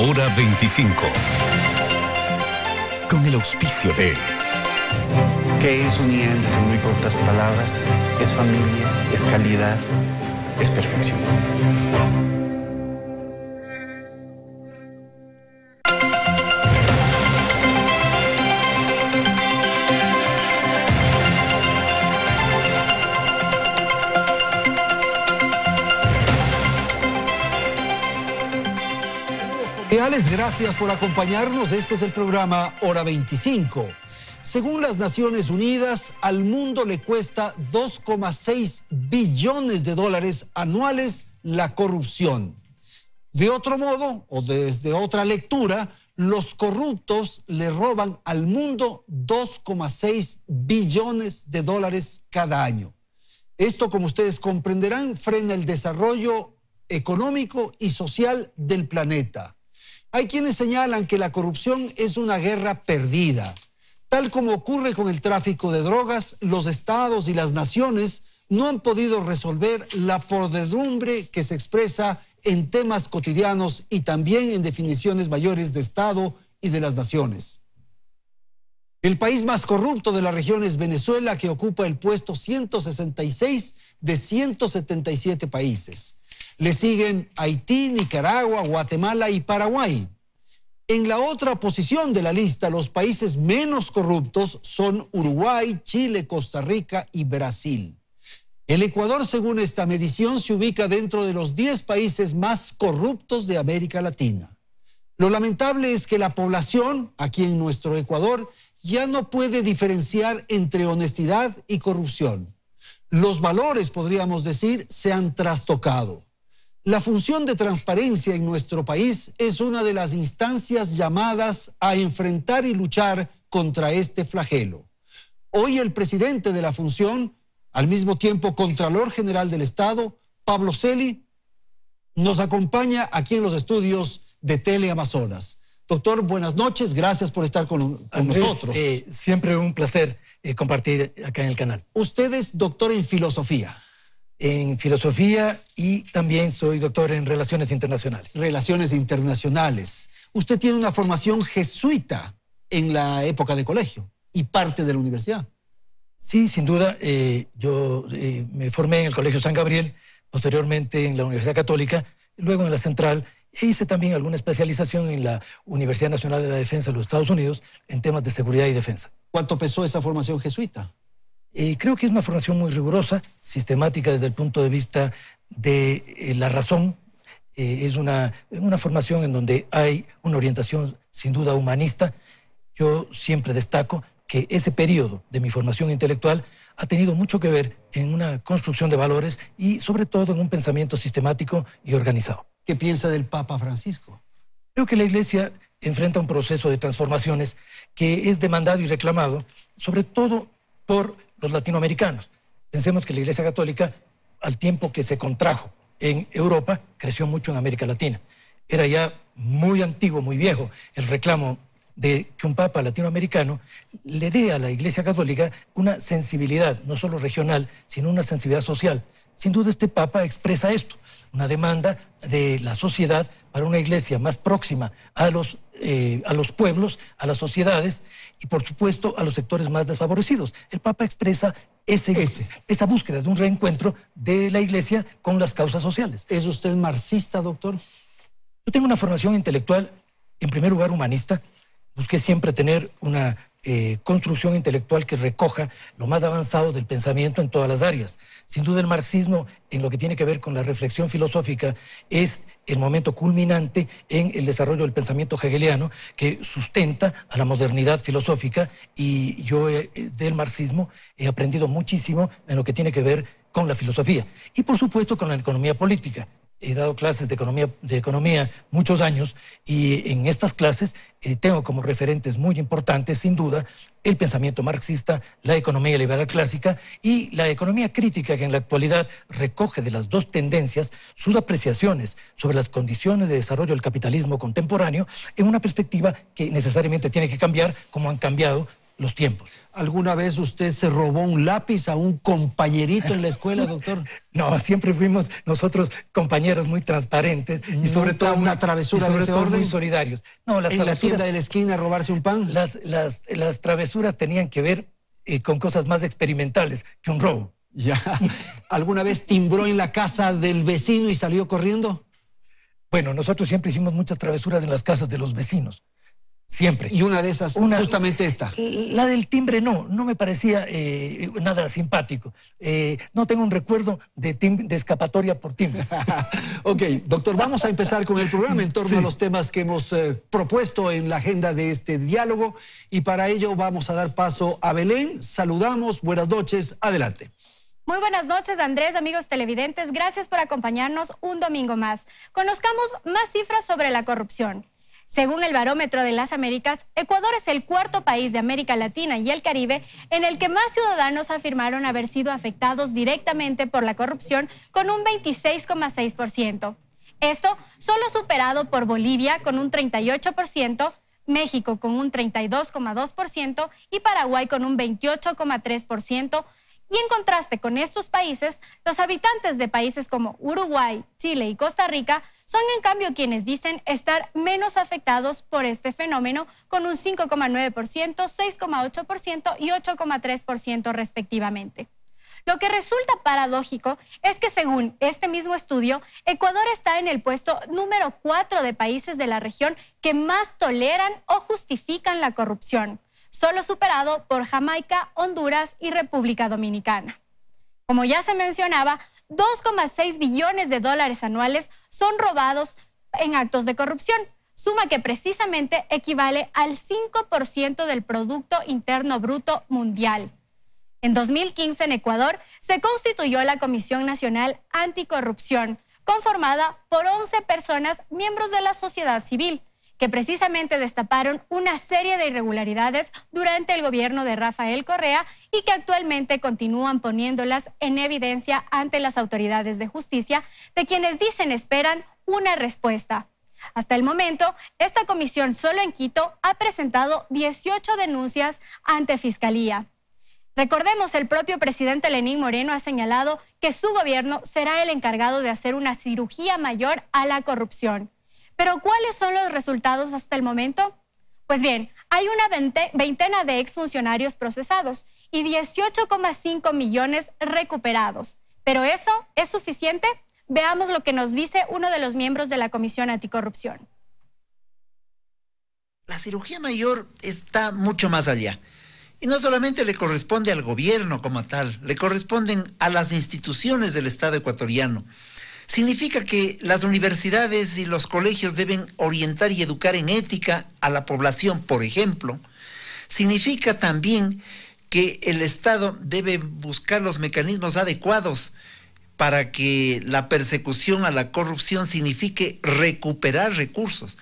Hora 25. Con el auspicio de... ¿Qué es Uniandes en muy cortas palabras? Es familia, es calidad, es perfección. Gracias por acompañarnos. Este es el programa Hora 25. Según las Naciones Unidas, al mundo le cuesta 2,6 billones de dólares anuales la corrupción. De otro modo, o desde otra lectura, los corruptos le roban al mundo 2,6 billones de dólares cada año. Esto, como ustedes comprenderán, frena el desarrollo económico y social del planeta. Hay quienes señalan que la corrupción es una guerra perdida. Tal como ocurre con el tráfico de drogas, los estados y las naciones no han podido resolver la podredumbre que se expresa en temas cotidianos y también en definiciones mayores de Estado y de las naciones. El país más corrupto de la región es Venezuela, que ocupa el puesto 166 de 177 países. Le siguen Haití, Nicaragua, Guatemala y Paraguay. En la otra posición de la lista, los países menos corruptos son Uruguay, Chile, Costa Rica y Brasil. El Ecuador, según esta medición, se ubica dentro de los 10 países más corruptos de América Latina. Lo lamentable es que la población, aquí en nuestro Ecuador, ya no puede diferenciar entre honestidad y corrupción. Los valores, podríamos decir, se han trastocado. La función de transparencia en nuestro país es una de las instancias llamadas a enfrentar y luchar contra este flagelo. Hoy el presidente de la función, al mismo tiempo Contralor General del Estado, Pablo Celi, nos acompaña aquí en los estudios de Teleamazonas. Doctor, buenas noches, gracias por estar con nosotros. Siempre un placer compartir acá en el canal. Usted es doctor en filosofía. En filosofía y también soy doctor en relaciones internacionales. Relaciones internacionales. Usted tiene una formación jesuita en la época de colegio y parte de la universidad. Sí, sin duda. Yo me formé en el Colegio San Gabriel, posteriormente en la Universidad Católica, luego en la Central, e hice también alguna especialización en la Universidad Nacional de la Defensa de los Estados Unidos en temas de seguridad y defensa. ¿Cuánto pesó esa formación jesuita? Creo que es una formación muy rigurosa, sistemática desde el punto de vista de la razón. Es una formación en donde hay una orientación sin duda humanista. Yo siempre destaco que ese periodo de mi formación intelectual ha tenido mucho que ver en una construcción de valores y sobre todo en un pensamiento sistemático y organizado. ¿Qué piensa del Papa Francisco? Creo que la Iglesia enfrenta un proceso de transformaciones que es demandado y reclamado, sobre todo por los latinoamericanos. Pensemos que la Iglesia Católica, al tiempo que se contrajo en Europa, creció mucho en América Latina. Era ya muy antiguo, muy viejo, el reclamo de que un papa latinoamericano le dé a la Iglesia Católica una sensibilidad, no solo regional, sino una sensibilidad social. Sin duda este papa expresa esto, una demanda de la sociedad para una iglesia más próxima a los pueblos, a las sociedades y, por supuesto, a los sectores más desfavorecidos. El Papa expresa esa búsqueda de un reencuentro de la Iglesia con las causas sociales. ¿Es usted marxista, doctor? Yo tengo una formación intelectual, en primer lugar, humanista. Busqué siempre tener una construcción intelectual que recoja lo más avanzado del pensamiento en todas las áreas. Sin duda el marxismo, en lo que tiene que ver con la reflexión filosófica, es el momento culminante en el desarrollo del pensamiento hegeliano que sustenta a la modernidad filosófica, y yo del marxismo he aprendido muchísimo en lo que tiene que ver con la filosofía y por supuesto con la economía política. He dado clases de economía muchos años y en estas clases tengo como referentes muy importantes, sin duda, el pensamiento marxista, la economía liberal clásica y la economía crítica, que en la actualidad recoge de las dos tendencias sus apreciaciones sobre las condiciones de desarrollo del capitalismo contemporáneo en una perspectiva que necesariamente tiene que cambiar, como han cambiado los tiempos. ¿Alguna vez usted se robó un lápiz a un compañerito en la escuela, doctor? No, siempre fuimos nosotros compañeros muy transparentes y sobre todo una travesura de ese orden, muy solidarios. No, las en la tienda de la esquina robarse un pan. Las travesuras tenían que ver con cosas más experimentales que un robo. Ya. ¿Alguna vez timbró en la casa del vecino y salió corriendo? Bueno, nosotros siempre hicimos muchas travesuras en las casas de los vecinos. Siempre. Y una de esas, justamente esta. La del timbre no me parecía nada simpático. No tengo un recuerdo de escapatoria por timbres. Ok, doctor, vamos a empezar con el programa en torno a los temas que hemos propuesto en la agenda de este diálogo. Y para ello vamos a dar paso a Belén. Saludamos, buenas noches, adelante. Muy buenas noches, Andrés, amigos televidentes. Gracias por acompañarnos un domingo más. Conozcamos más cifras sobre la corrupción. Según el Barómetro de las Américas, Ecuador es el cuarto país de América Latina y el Caribe en el que más ciudadanos afirmaron haber sido afectados directamente por la corrupción, con un 26,6%. Esto solo superado por Bolivia con un 38%, México con un 32,2% y Paraguay con un 28,3%. Y en contraste con estos países, los habitantes de países como Uruguay, Chile y Costa Rica son en cambio quienes dicen estar menos afectados por este fenómeno, con un 5,9%, 6,8% y 8,3% respectivamente. Lo que resulta paradójico es que según este mismo estudio, Ecuador está en el puesto número 4 de países de la región que más toleran o justifican la corrupción, solo superado por Jamaica, Honduras y República Dominicana. Como ya se mencionaba, 2,6 billones de dólares anuales son robados en actos de corrupción, suma que precisamente equivale al 5% del Producto Interno Bruto mundial. En 2015, en Ecuador, se constituyó la Comisión Nacional Anticorrupción, conformada por 11 personas miembros de la sociedad civil, que precisamente destaparon una serie de irregularidades durante el gobierno de Rafael Correa y que actualmente continúan poniéndolas en evidencia ante las autoridades de justicia, de quienes dicen esperan una respuesta. Hasta el momento, esta comisión solo en Quito ha presentado 18 denuncias ante Fiscalía. Recordemos, el propio presidente Lenín Moreno ha señalado que su gobierno será el encargado de hacer una cirugía mayor a la corrupción. ¿Pero cuáles son los resultados hasta el momento? Pues bien, hay una veintena de exfuncionarios procesados y 18,5 millones recuperados. ¿Pero eso es suficiente? Veamos lo que nos dice uno de los miembros de la Comisión Anticorrupción. La cirugía mayor está mucho más allá. Y no solamente le corresponde al gobierno como tal, le corresponden a las instituciones del Estado ecuatoriano. Significa que las universidades y los colegios deben orientar y educar en ética a la población, por ejemplo. Significa también que el Estado debe buscar los mecanismos adecuados para que la persecución a la corrupción signifique recuperar recursos.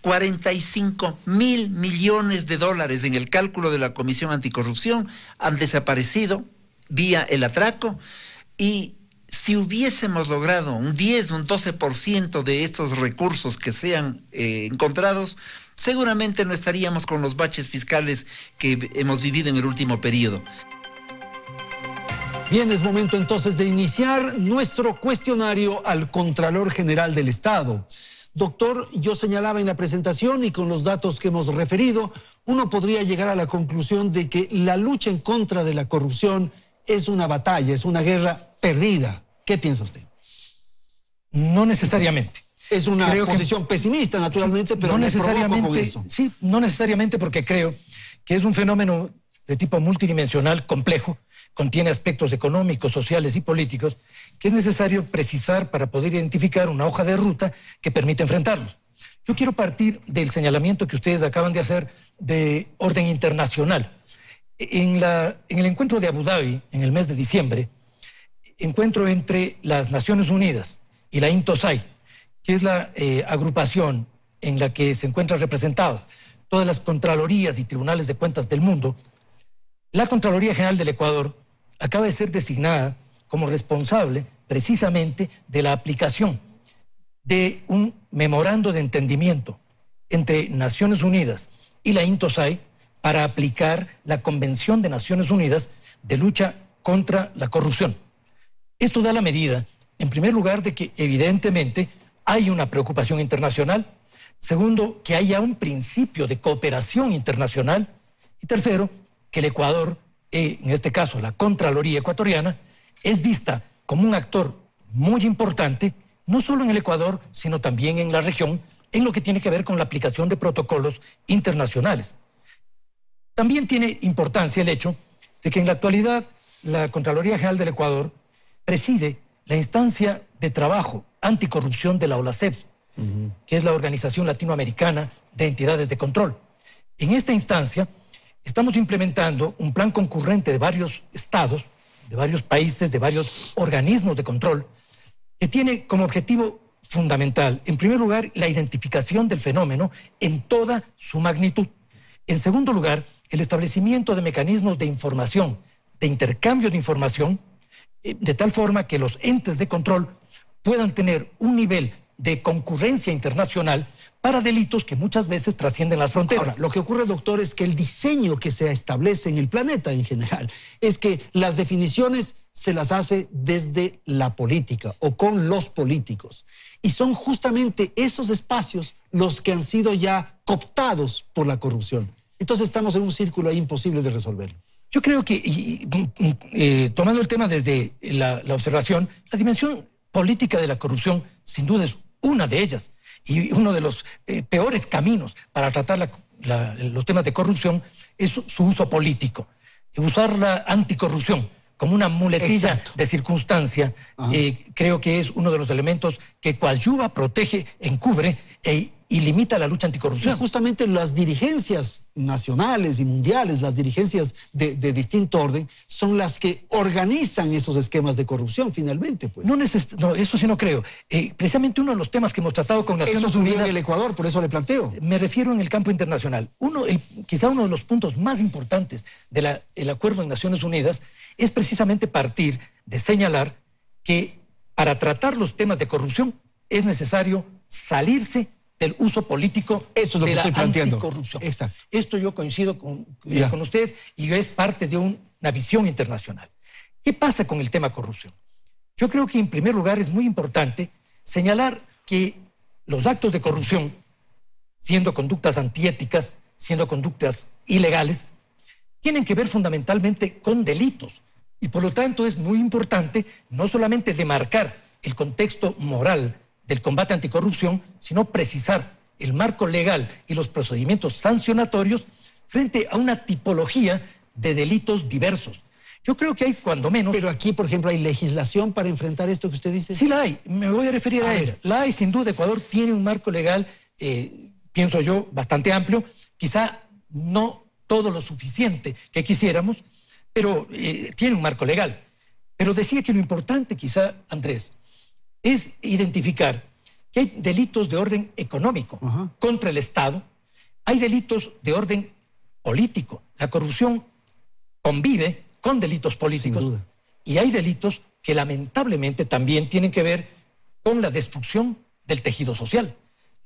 45.000 millones de dólares en el cálculo de la Comisión Anticorrupción han desaparecido vía el atraco, y si hubiésemos logrado un 10, un 12% de estos recursos que sean encontrados, seguramente no estaríamos con los baches fiscales que hemos vivido en el último periodo. Bien, es momento entonces de iniciar nuestro cuestionario al Contralor General del Estado. Doctor, yo señalaba en la presentación y con los datos que hemos referido, uno podría llegar a la conclusión de que la lucha en contra de la corrupción es una batalla, es una guerra perdida. ¿Qué piensa usted? No necesariamente. Es una posición pesimista, naturalmente, pero no necesariamente con eso. Sí, no necesariamente, porque creo que es un fenómeno de tipo multidimensional, complejo, contiene aspectos económicos, sociales y políticos, que es necesario precisar para poder identificar una hoja de ruta que permita enfrentarlos. Yo quiero partir del señalamiento que ustedes acaban de hacer de orden internacional. En el encuentro de Abu Dhabi, en el mes de diciembre, encuentro entre las Naciones Unidas y la INTOSAI, que es la agrupación en la que se encuentran representadas todas las contralorías y tribunales de cuentas del mundo. La Contraloría General del Ecuador acaba de ser designada como responsable precisamente de la aplicación de un memorando de entendimiento entre Naciones Unidas y la INTOSAI para aplicar la Convención de Naciones Unidas de lucha contra la corrupción. Esto da la medida, en primer lugar, de que evidentemente hay una preocupación internacional. Segundo, que haya un principio de cooperación internacional. Y tercero, que el Ecuador, en este caso la Contraloría ecuatoriana, es vista como un actor muy importante, no solo en el Ecuador, sino también en la región, en lo que tiene que ver con la aplicación de protocolos internacionales. También tiene importancia el hecho de que en la actualidad la Contraloría General del Ecuador preside la instancia de trabajo anticorrupción de la OLACEP, que es la Organización Latinoamericana de Entidades de Control. En esta instancia estamos implementando un plan concurrente de varios estados, de varios países, de varios organismos de control, que tiene como objetivo fundamental, en primer lugar, la identificación del fenómeno en toda su magnitud. En segundo lugar, el establecimiento de mecanismos de información, de intercambio de información, de tal forma que los entes de control puedan tener un nivel de concurrencia internacional para delitos que muchas veces trascienden las fronteras. Ahora, lo que ocurre, doctor, es que el diseño que se establece en el planeta en general es que las definiciones se las hace desde la política o con los políticos. Y son justamente esos espacios los que han sido ya cooptados por la corrupción. Entonces estamos en un círculo ahí imposible de resolverlo. Yo creo que, tomando el tema desde la observación, la dimensión política de la corrupción sin duda es una de ellas. Y uno de los peores caminos para tratar los temas de corrupción es su uso político. Usar la anticorrupción como una muletilla de circunstancia, creo que es uno de los elementos que coadyuva, protege, encubre y limita la lucha anticorrupción. Y justamente las dirigencias nacionales y mundiales, las dirigencias de distinto orden, son las que organizan esos esquemas de corrupción finalmente. Pues. No, eso sí no creo. Precisamente uno de los temas que hemos tratado con Naciones Unidas... en el Ecuador, por eso le planteo. Me refiero en el campo internacional. Quizá uno de los puntos más importantes del acuerdo en Naciones Unidas es precisamente partir de señalar que para tratar los temas de corrupción es necesario salirse del uso político de la anticorrupción. Exacto. Esto yo coincido con usted y es parte de una visión internacional. ¿Qué pasa con el tema corrupción? Yo creo que en primer lugar es muy importante señalar que los actos de corrupción, siendo conductas antiéticas, siendo conductas ilegales, tienen que ver fundamentalmente con delitos. Y por lo tanto es muy importante no solamente demarcar el contexto moral del combate anticorrupción, sino precisar el marco legal y los procedimientos sancionatorios frente a una tipología de delitos diversos. Yo creo que hay cuando menos... Pero aquí, por ejemplo, ¿hay legislación para enfrentar esto que usted dice? Sí la hay, me voy a referir a ella. La hay, sin duda. Ecuador tiene un marco legal, pienso yo, bastante amplio, quizá no todo lo suficiente que quisiéramos, pero tiene un marco legal. Pero decía que lo importante quizá, Andrés, es identificar que hay delitos de orden económico contra el Estado, hay delitos de orden político. La corrupción convive con delitos políticos. Sin duda. Y hay delitos que lamentablemente también tienen que ver con la destrucción del tejido social.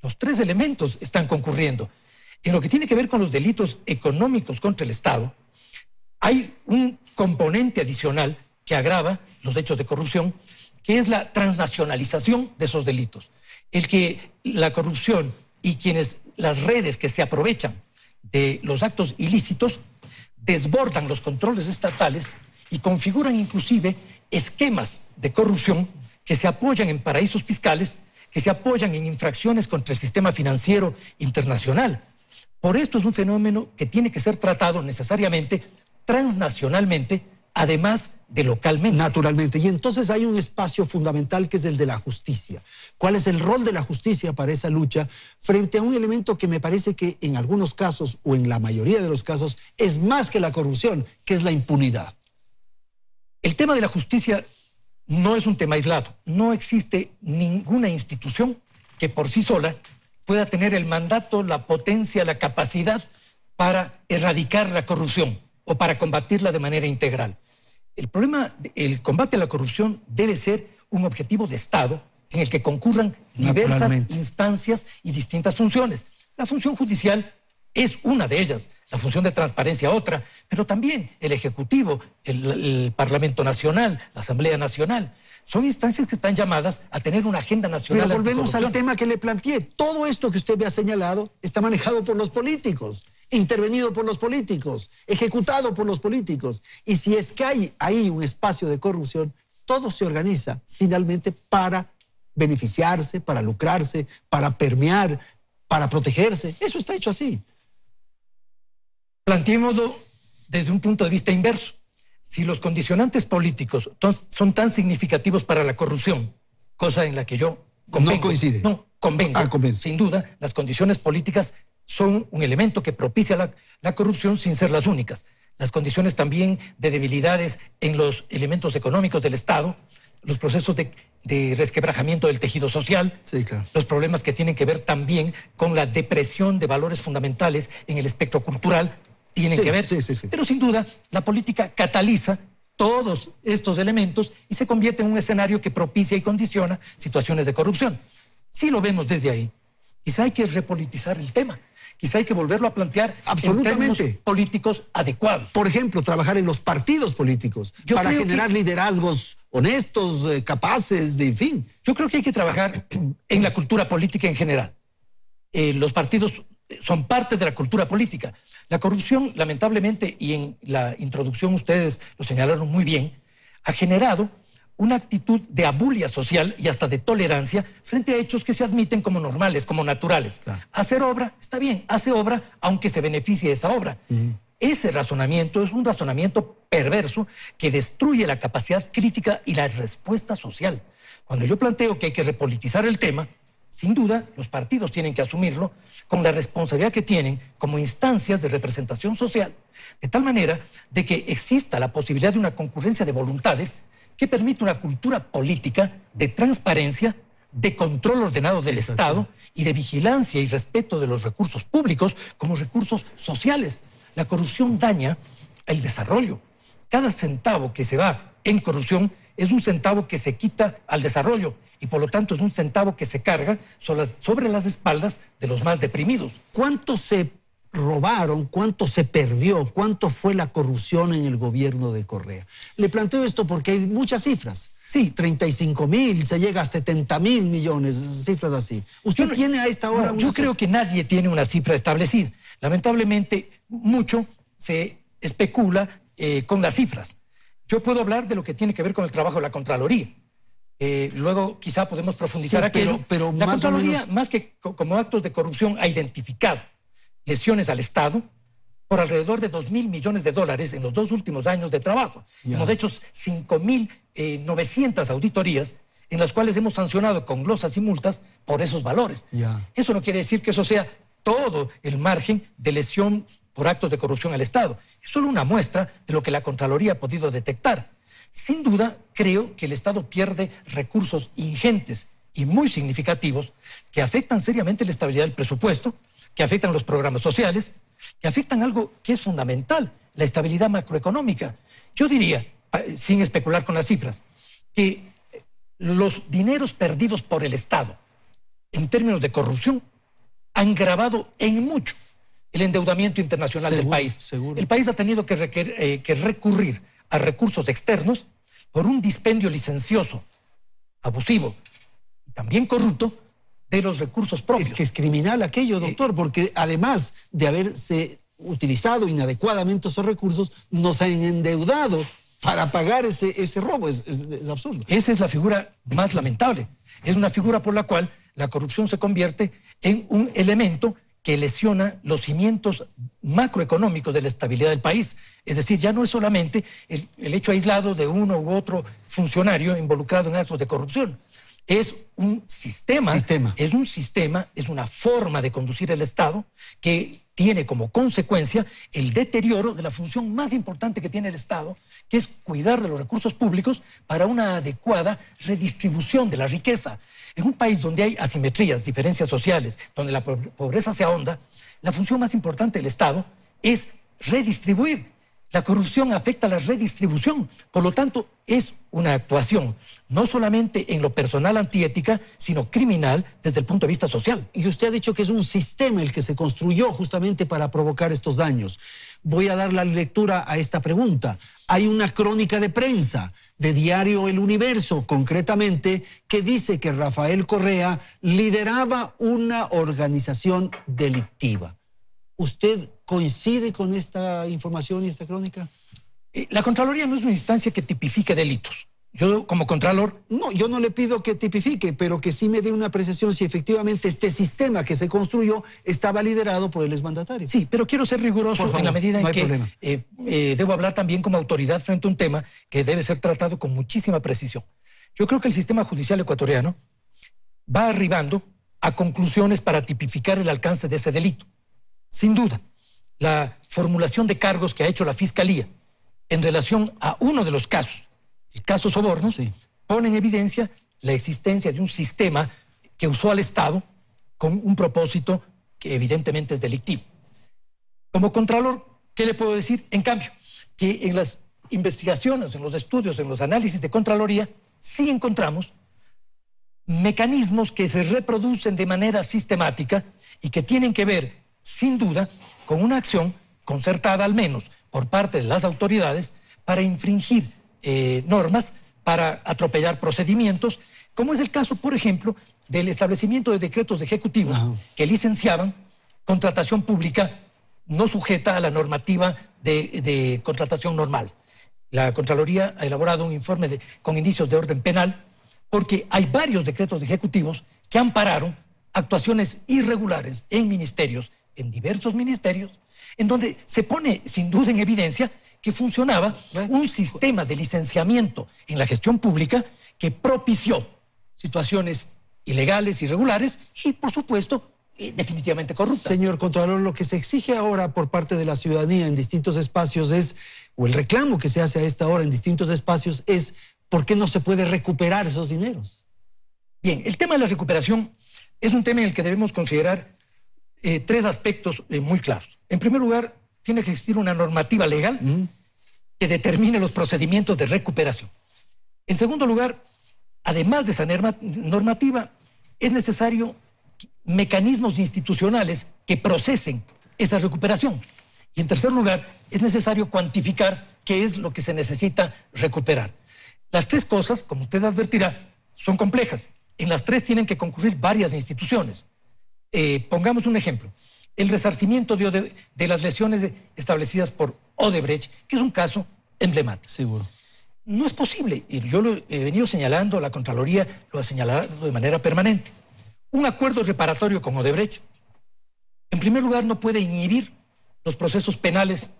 Los tres elementos están concurriendo. En lo que tiene que ver con los delitos económicos contra el Estado, hay un componente adicional que agrava los hechos de corrupción, que es la transnacionalización de esos delitos. El que la corrupción y las redes que se aprovechan de los actos ilícitos desbordan los controles estatales y configuran inclusive esquemas de corrupción que se apoyan en paraísos fiscales, que se apoyan en infracciones contra el sistema financiero internacional. Por esto es un fenómeno que tiene que ser tratado necesariamente transnacionalmente, además de localmente. Naturalmente. Y entonces hay un espacio fundamental que es el de la justicia. ¿Cuál es el rol de la justicia para esa lucha frente a un elemento que me parece que en algunos casos, o en la mayoría de los casos, es más que la corrupción, que es la impunidad? El tema de la justicia no es un tema aislado. No existe ninguna institución que por sí sola pueda tener el mandato, la potencia, la capacidad para erradicar la corrupción o para combatirla de manera integral. El combate a la corrupción debe ser un objetivo de Estado en el que concurran diversas instancias y distintas funciones. La función judicial es una de ellas, la función de transparencia otra, pero también el Ejecutivo, el Parlamento Nacional, la Asamblea Nacional. Son instancias que están llamadas a tener una agenda nacional. Pero volvemos anticorrupción. al tema que le planteé. Todo esto que usted me ha señalado está manejado por los políticos, intervenido por los políticos, ejecutado por los políticos. Y si es que hay ahí un espacio de corrupción, todo se organiza finalmente para beneficiarse, para lucrarse, para permear, para protegerse. Eso está hecho así. Planteémoslo desde un punto de vista inverso. Si los condicionantes políticos son tan significativos para la corrupción, cosa en la que yo convengo. No coincide. No, convengo. Sin duda, las condiciones políticas son un elemento que propicia la corrupción sin ser las únicas. Las condiciones también de debilidades en los elementos económicos del Estado, los procesos de resquebrajamiento del tejido social, sí, claro, los problemas que tienen que ver también con la depresión de valores fundamentales en el espectro cultural, tienen que ver. Pero sin duda, la política cataliza todos estos elementos y se convierte en un escenario que propicia y condiciona situaciones de corrupción. Si lo vemos desde ahí, quizá hay que repolitizar el tema. Quizá hay que volverlo a plantear en términos políticos adecuados. Por ejemplo, trabajar en los partidos políticos para generar liderazgos honestos, capaces, en fin. Yo creo que hay que trabajar en la cultura política en general. Los partidos son parte de la cultura política. La corrupción, lamentablemente, y en la introducción ustedes lo señalaron muy bien, ha generado una actitud de abulia social y hasta de tolerancia frente a hechos que se admiten como normales, como naturales. Claro. Hacer obra, está bien, hace obra aunque se beneficie de esa obra. Ese razonamiento es un razonamiento perverso que destruye la capacidad crítica y la respuesta social. Cuando yo planteo que hay que repolitizar el tema, sin duda, los partidos tienen que asumirlo con la responsabilidad que tienen como instancias de representación social, de tal manera de que exista la posibilidad de una concurrencia de voluntades que permite una cultura política de transparencia, de control ordenado del Estado y de vigilancia y respeto de los recursos públicos como recursos sociales. La corrupción daña el desarrollo. Cada centavo que se va en corrupción es un centavo que se quita al desarrollo y por lo tanto es un centavo que se carga sobre las espaldas de los más deprimidos. ¿Cuánto se robaron? ¿Cuánto se perdió? ¿Cuánto fue la corrupción en el gobierno de Correa? Le planteo esto porque hay muchas cifras. Sí. 35.000, se llega a 70.000 millones, cifras así. ¿Usted tiene a esta hora yo creo que nadie tiene una cifra establecida. Lamentablemente, mucho se especula con las cifras. Yo puedo hablar de lo que tiene que ver con el trabajo de la Contraloría. Luego quizá podemos profundizar aquello. Pero la Contraloría, más que como actos de corrupción, ha identificado lesiones al Estado por alrededor de 2.000 millones de dólares en los 2 últimos años de trabajo. Hemos hecho 5.900 auditorías en las cuales hemos sancionado con glosas y multas por esos valores. Eso no quiere decir que eso sea todo el margen de lesión por actos de corrupción al Estado. Es solo una muestra de lo que la Contraloría ha podido detectar. Sin duda, creo que el Estado pierde recursos ingentes y muy significativos que afectan seriamente la estabilidad del presupuesto, que afectan los programas sociales, que afectan algo que es fundamental, la estabilidad macroeconómica. Yo diría, sin especular con las cifras, que los dineros perdidos por el Estado en términos de corrupción han gravado en mucho el endeudamiento internacional del país. El país ha tenido que recurrir a recursos externos por un dispendio licencioso, abusivo y también corrupto de los recursos propios. Es que es criminal aquello, doctor, porque además de haberse utilizado inadecuadamente esos recursos, nos han endeudado para pagar ese robo. Es absurdo. Esa es la figura más lamentable. Es una figura por la cual la corrupción se convierte en un elemento que lesiona los cimientos macroeconómicos de la estabilidad del país. Es decir, ya no es solamente el hecho aislado de uno u otro funcionario involucrado en actos de corrupción. Es un sistema, es una forma de conducir el Estado que tiene como consecuencia el deterioro de la función más importante que tiene el Estado, que es cuidar de los recursos públicos para una adecuada redistribución de la riqueza. En un país donde hay asimetrías, diferencias sociales, donde la pobreza se ahonda, la función más importante del Estado es redistribuir La corrupción afecta a la redistribución, por lo tanto es una actuación no solamente en lo personal antiética, sino criminal desde el punto de vista social. Y usted ha dicho que es un sistema el que se construyó justamente para provocar estos daños. Voy a dar la lectura a esta pregunta. Hay una crónica de prensa de diario El Universo, concretamente, que dice que Rafael Correa lideraba una organización delictiva. ¿Usted coincide con esta información y esta crónica? La Contraloría no es una instancia que tipifique delitos. Yo, como Contralor... No, yo no le pido que tipifique, pero que sí me dé una apreciación si efectivamente este sistema que se construyó estaba liderado por el exmandatario. Sí, pero quiero ser riguroso en la medida en que debo hablar también como autoridad frente a un tema que debe ser tratado con muchísima precisión. Yo creo que el sistema judicial ecuatoriano va arribando a conclusiones para tipificar el alcance de ese delito. Sin duda, la formulación de cargos que ha hecho la Fiscalía en relación a uno de los casos, el caso Sobornos, sí, pone en evidencia la existencia de un sistema que usó al Estado con un propósito que evidentemente es delictivo. Como Contralor, ¿qué le puedo decir? En cambio, que en las investigaciones, en los estudios, en los análisis de Contraloría, sí encontramos mecanismos que se reproducen de manera sistemática y que tienen que ver, sin duda, con una acción concertada al menos por parte de las autoridades para infringir normas, para atropellar procedimientos, como es el caso, por ejemplo, del establecimiento de decretos ejecutivos que licenciaban contratación pública no sujeta a la normativa de contratación normal. La Contraloría ha elaborado un informe con indicios de orden penal porque hay varios decretos ejecutivos que ampararon actuaciones irregulares en ministerios, en diversos ministerios, en donde se pone sin duda en evidencia que funcionaba un sistema de licenciamiento en la gestión pública que propició situaciones ilegales, irregulares y, por supuesto, definitivamente corruptas. Señor Contralor, lo que se exige ahora por parte de la ciudadanía en distintos espacios es, o el reclamo que se hace a esta hora en distintos espacios es, ¿por qué no se puede recuperar esos dineros? Bien, el tema de la recuperación es un tema en el que debemos considerar tres aspectos muy claros. En primer lugar, tiene que existir una normativa legal que determine los procedimientos de recuperación. En segundo lugar, además de esa normativa, es necesario mecanismos institucionales que procesen esa recuperación. Y en tercer lugar, es necesario cuantificar qué es lo que se necesita recuperar. Las tres cosas, como usted advertirá, son complejas. En las tres tienen que concurrir varias instituciones. Pongamos un ejemplo. El resarcimiento de las lesiones establecidas por Odebrecht, que es un caso emblemático. Seguro. No es posible, y yo lo he venido señalando, la Contraloría lo ha señalado de manera permanente. Un acuerdo reparatorio con Odebrecht, en primer lugar, no puede inhibir los procesos penales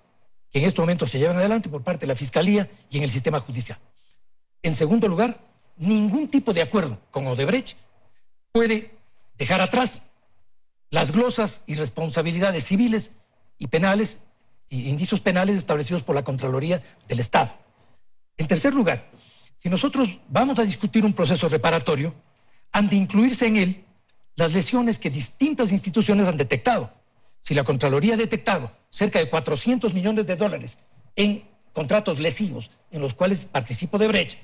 que en este momento se llevan adelante por parte de la Fiscalía y en el sistema judicial. En segundo lugar, ningún tipo de acuerdo con Odebrecht puede dejar atrás las glosas y responsabilidades civiles y penales y indicios penales establecidos por la Contraloría del Estado. En tercer lugar, si nosotros vamos a discutir un proceso reparatorio, han de incluirse en él las lesiones que distintas instituciones han detectado. Si la Contraloría ha detectado cerca de 400 millones de dólares en contratos lesivos en los cuales participa Odebrecht,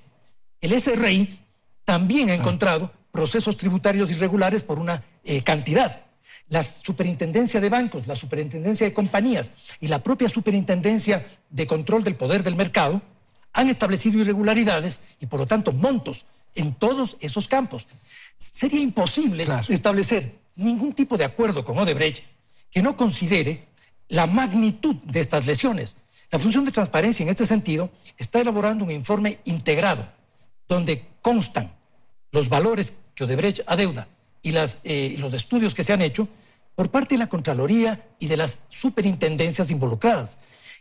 el SRI también ha encontrado procesos tributarios irregulares por una cantidad. La Superintendencia de Bancos, la Superintendencia de Compañías y la propia Superintendencia de Control del Poder del Mercado han establecido irregularidades y, por lo tanto, montos en todos esos campos. Sería imposible establecer ningún tipo de acuerdo con Odebrecht que no considere la magnitud de estas lesiones. La función de transparencia, en este sentido, está elaborando un informe integrado donde constan los valores que Odebrecht adeuda y los estudios que se han hecho por parte de la Contraloría y de las superintendencias involucradas.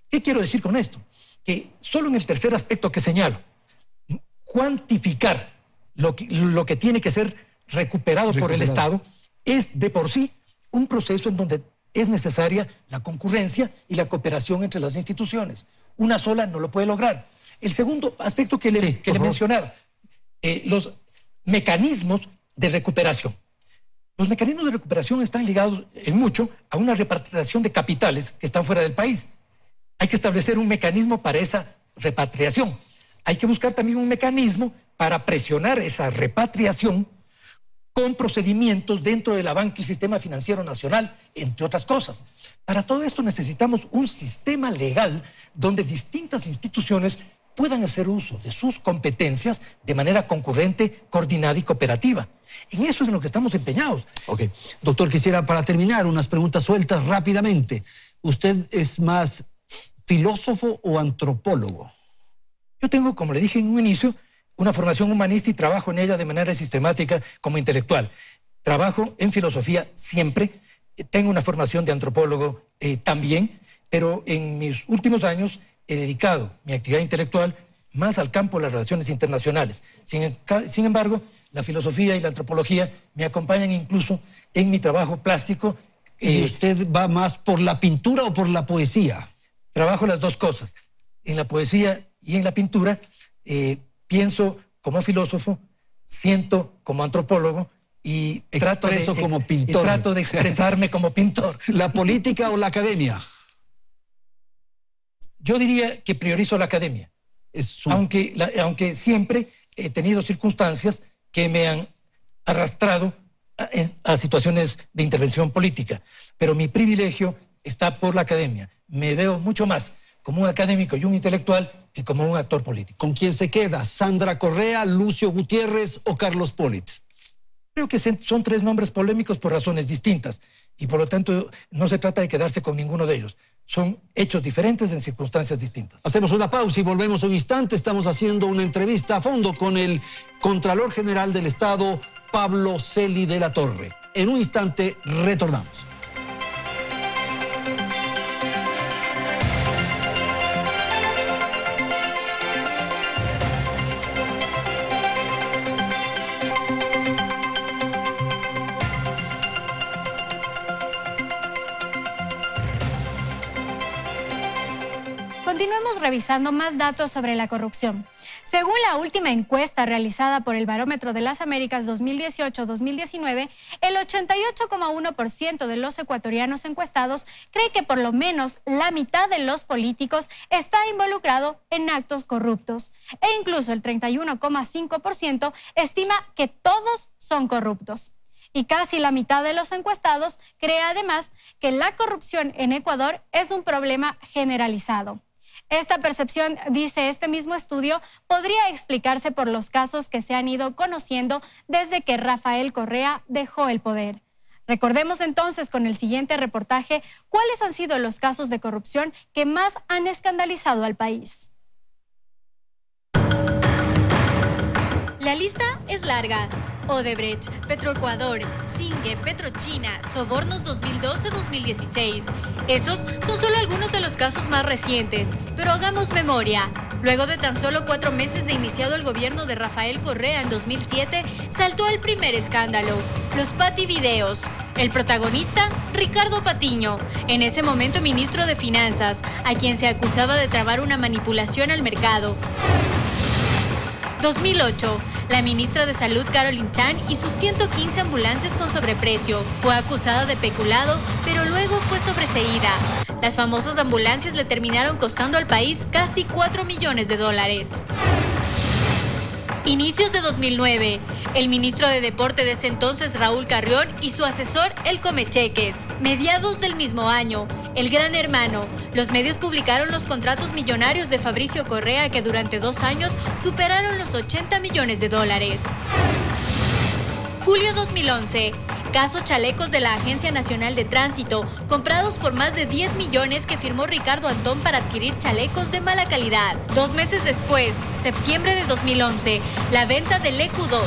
¿Qué quiero decir con esto? Que solo en el tercer aspecto que señalo, cuantificar lo que tiene que ser recuperado por el Estado, es de por sí un proceso en donde es necesaria la concurrencia y la cooperación entre las instituciones. Una sola no lo puede lograr. El segundo aspecto que le mencionaba, los mecanismos de recuperación. Los mecanismos de recuperación están ligados en mucho a una repatriación de capitales que están fuera del país. hay que establecer un mecanismo para esa repatriación. Hay que buscar también un mecanismo para presionar esa repatriación con procedimientos dentro de la banca y el sistema financiero nacional, entre otras cosas. Para todo esto necesitamos un sistema legal donde distintas instituciones puedan hacer uso de sus competencias de manera concurrente, coordinada y cooperativa. En eso es en lo que estamos empeñados. Ok. Doctor, quisiera para terminar unas preguntas sueltas rápidamente. ¿Usted es más filósofo o antropólogo? Yo tengo, como le dije en un inicio, una formación humanista y trabajo en ella de manera sistemática como intelectual. Trabajo en filosofía siempre. Tengo una formación de antropólogo también, pero en mis últimos años he dedicado mi actividad intelectual más al campo de las relaciones internacionales. Sin embargo, la filosofía y la antropología me acompañan incluso en mi trabajo plástico. ¿Y usted va más por la pintura o por la poesía? Trabajo las dos cosas. En la poesía y en la pintura pienso como filósofo, siento como antropólogo y trato de expresarme como pintor. ¿La política o la academia? Yo diría que priorizo la academia, aunque siempre he tenido circunstancias que me han arrastrado a situaciones de intervención política, pero mi privilegio está por la academia. Me veo mucho más como un académico y un intelectual que como un actor político. ¿Con quién se queda? ¿Sandra Correa, Lucio Gutiérrez o Carlos Polit? Creo que son tres nombres polémicos por razones distintas y por lo tanto no se trata de quedarse con ninguno de ellos. Son hechos diferentes en circunstancias distintas. Hacemos una pausa y volvemos un instante. Estamos haciendo una entrevista a fondo con el Contralor General del Estado, Pablo Celi de la Torre. En un instante retornamos. Continuemos revisando más datos sobre la corrupción. Según la última encuesta realizada por el Barómetro de las Américas 2018-2019, el 88,1% de los ecuatorianos encuestados cree que por lo menos la mitad de los políticos está involucrado en actos corruptos e incluso el 31,5% estima que todos son corruptos. Y casi la mitad de los encuestados cree además que la corrupción en Ecuador es un problema generalizado. Esta percepción, dice este mismo estudio, podría explicarse por los casos que se han ido conociendo desde que Rafael Correa dejó el poder. Recordemos entonces con el siguiente reportaje cuáles han sido los casos de corrupción que más han escandalizado al país. La lista es larga. Odebrecht, Petroecuador, Singue, Petrochina, sobornos 2012-2016. Esos son solo algunos de los casos más recientes, pero hagamos memoria. Luego de tan solo 4 meses de iniciado el gobierno de Rafael Correa en 2007, saltó el primer escándalo, los Pativideos. El protagonista, Ricardo Patiño, en ese momento ministro de Finanzas, a quien se acusaba de trabar una manipulación al mercado. 2008. La ministra de Salud, Caroline Chan, y sus 115 ambulancias con sobreprecio. Fue acusada de peculado, pero luego fue sobreseída. Las famosas ambulancias le terminaron costando al país casi $4 millones. Inicios de 2009. El ministro de Deporte de ese entonces, Raúl Carrión, y su asesor, el Comecheques. Mediados del mismo año, el Gran Hermano. Los medios publicaron los contratos millonarios de Fabricio Correa que durante 2 años superaron los $80 millones. Julio 2011. Caso Chalecos de la Agencia Nacional de Tránsito, comprados por más de 10 millones que firmó Ricardo Antón para adquirir chalecos de mala calidad. 2 meses después, septiembre de 2011, la venta del EQ2.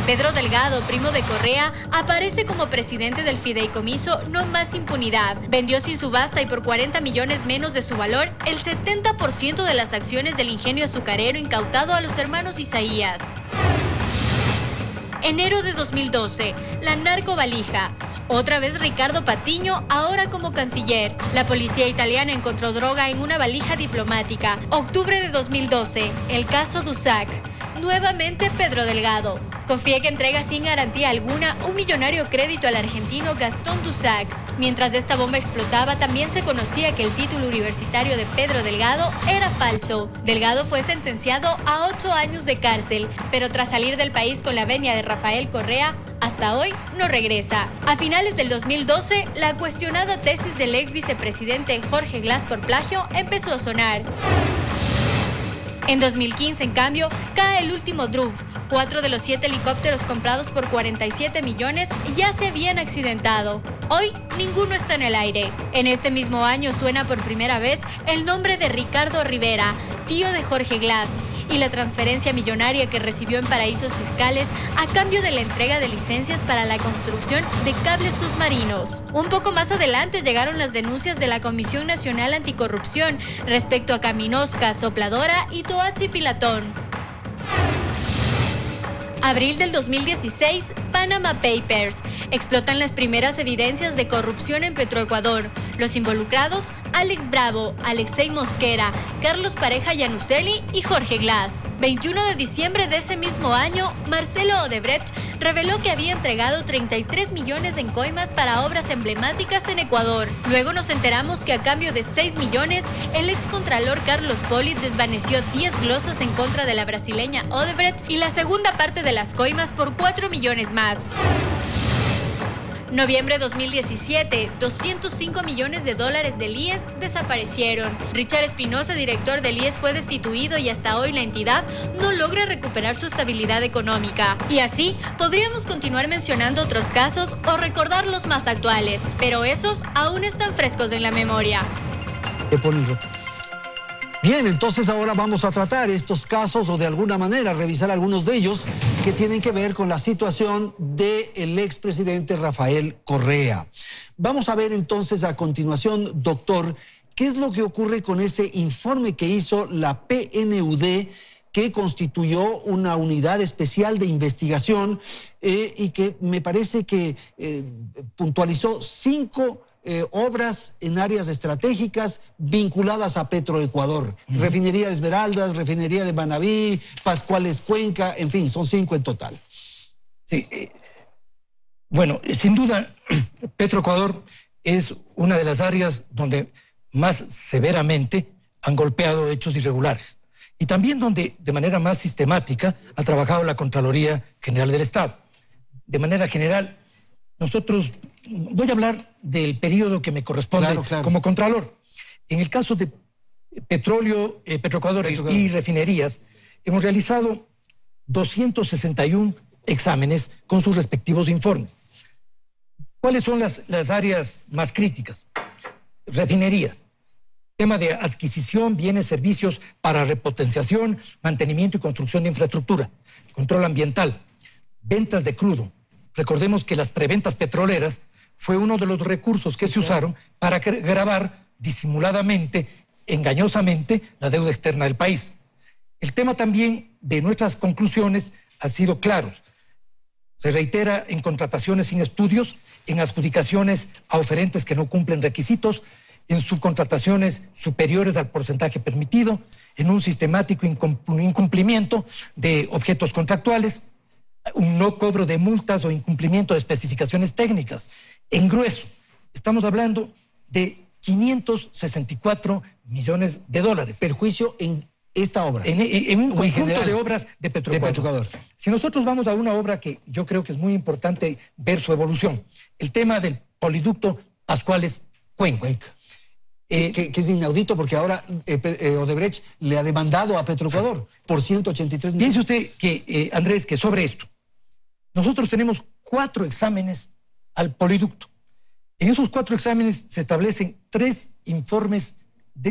Pedro Delgado, primo de Correa, aparece como presidente del fideicomiso No Más Impunidad. Vendió sin subasta y por 40 millones menos de su valor el 70% de las acciones del ingenio azucarero incautado a los hermanos Isaías. Enero de 2012, la narcovalija. Otra vez Ricardo Patiño, ahora como canciller. La policía italiana encontró droga en una valija diplomática. Octubre de 2012, el caso Dusac. Nuevamente Pedro Delgado. COFIEC entrega sin garantía alguna un millonario crédito al argentino Gastón Dusac. Mientras esta bomba explotaba, también se conocía que el título universitario de Pedro Delgado era falso. Delgado fue sentenciado a 8 años de cárcel, pero tras salir del país con la venia de Rafael Correa, hasta hoy no regresa. A finales del 2012, la cuestionada tesis del ex vicepresidente Jorge Glass por plagio empezó a sonar. En 2015, en cambio, cae el último DRUV. 4 de los 7 helicópteros comprados por 47 millones ya se habían accidentado. Hoy, ninguno está en el aire. En este mismo año suena por primera vez el nombre de Ricardo Rivera, tío de Jorge Glass, y la transferencia millonaria que recibió en paraísos fiscales a cambio de la entrega de licencias para la construcción de cables submarinos. Un poco más adelante llegaron las denuncias de la Comisión Nacional Anticorrupción respecto a Caminosca, Sopladora y Toachi Pilatón. Abril del 2016, Panama Papers. Explotan las primeras evidencias de corrupción en Petroecuador. Los involucrados, Alex Bravo, Alexei Mosquera, Carlos Pareja Yanuseli y Jorge Glass. 21 de diciembre de ese mismo año, Marcelo Odebrecht reveló que había entregado 33 millones en coimas para obras emblemáticas en Ecuador. Luego nos enteramos que a cambio de 6 millones, el excontralor Carlos Poli desvaneció 10 glosas en contra de la brasileña Odebrecht y la segunda parte de las coimas por 4 millones más. Noviembre 2017, 205 millones de dólares del IES desaparecieron. Richard Espinosa, director del IES, fue destituido y hasta hoy la entidad no logra recuperar su estabilidad económica. Y así, podríamos continuar mencionando otros casos o recordar los más actuales, pero esos aún están frescos en la memoria. Bien, entonces ahora vamos a tratar estos casos o de alguna manera revisar algunos de ellos que tienen que ver con la situación del expresidente Rafael Correa. Vamos a ver entonces a continuación, doctor, qué es lo que ocurre con ese informe que hizo la PNUD, que constituyó una unidad especial de investigación y que me parece que puntualizó 5 obras en áreas estratégicas vinculadas a Petroecuador. Refinería de Esmeraldas, refinería de Manabí, Pascuales Cuenca, en fin, son 5 en total. Sí, bueno, sin duda, Petroecuador es una de las áreas donde más severamente han golpeado hechos irregulares y también donde de manera más sistemática ha trabajado la Contraloría General del Estado. De manera general, nosotros, voy a hablar del periodo que me corresponde como Contralor. En el caso de petróleo, Petroecuador y refinerías, hemos realizado 261 exámenes con sus respectivos informes. ¿Cuáles son las áreas más críticas? Refinerías. Tema de adquisición, bienes, servicios para repotenciación, mantenimiento y construcción de infraestructura. Control ambiental. Ventas de crudo. Recordemos que las preventas petroleras fue uno de los recursos que se usaron para gravar disimuladamente, engañosamente, la deuda externa del país. El tema también de nuestras conclusiones ha sido claro. Se reitera en contrataciones sin estudios, en adjudicaciones a oferentes que no cumplen requisitos, en subcontrataciones superiores al porcentaje permitido, en un sistemático incumplimiento de objetos contractuales, un no cobro de multas o incumplimiento de especificaciones técnicas. En grueso, estamos hablando de 564 millones de dólares. Perjuicio en esta obra. En un conjunto de obras de Petroecuador. Si nosotros vamos a una obra que yo creo que es muy importante ver su evolución, el tema del poliducto Pascuales Cuenca. Que es inaudito porque ahora Odebrecht le ha demandado a Petroecuador por 183 millones. Piense usted que, Andrés, que sobre esto, nosotros tenemos 4 exámenes al poliducto. En esos 4 exámenes se establecen 3 informes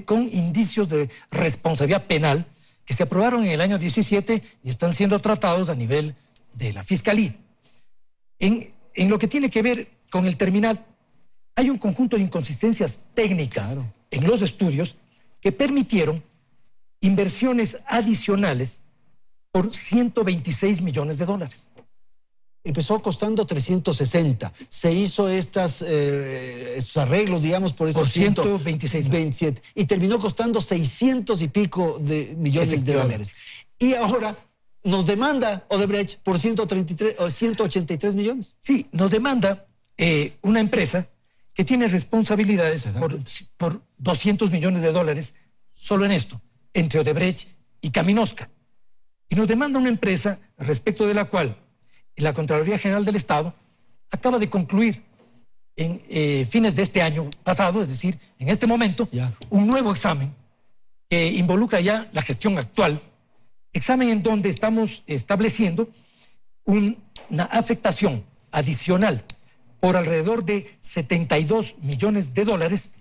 con indicios de responsabilidad penal que se aprobaron en el año 17 y están siendo tratados a nivel de la Fiscalía. En lo que tiene que ver con el terminal, hay un conjunto de inconsistencias técnicas en los estudios que permitieron inversiones adicionales por 126 millones de dólares. Empezó costando 360. Se hizo estos arreglos, digamos, por estos 127. Y terminó costando 600 y pico de millones de dólares. Y ahora nos demanda Odebrecht por 183 millones. Sí, nos demanda una empresa que tiene responsabilidades por 200 millones de dólares solo en esto, entre Odebrecht y Caminosca. Y nos demanda una empresa respecto de la cual la Contraloría General del Estado acaba de concluir en fines de este año pasado, es decir, en este momento, un nuevo examen que involucra ya la gestión actual, examen en donde estamos estableciendo una afectación adicional por alrededor de 72 millones de dólares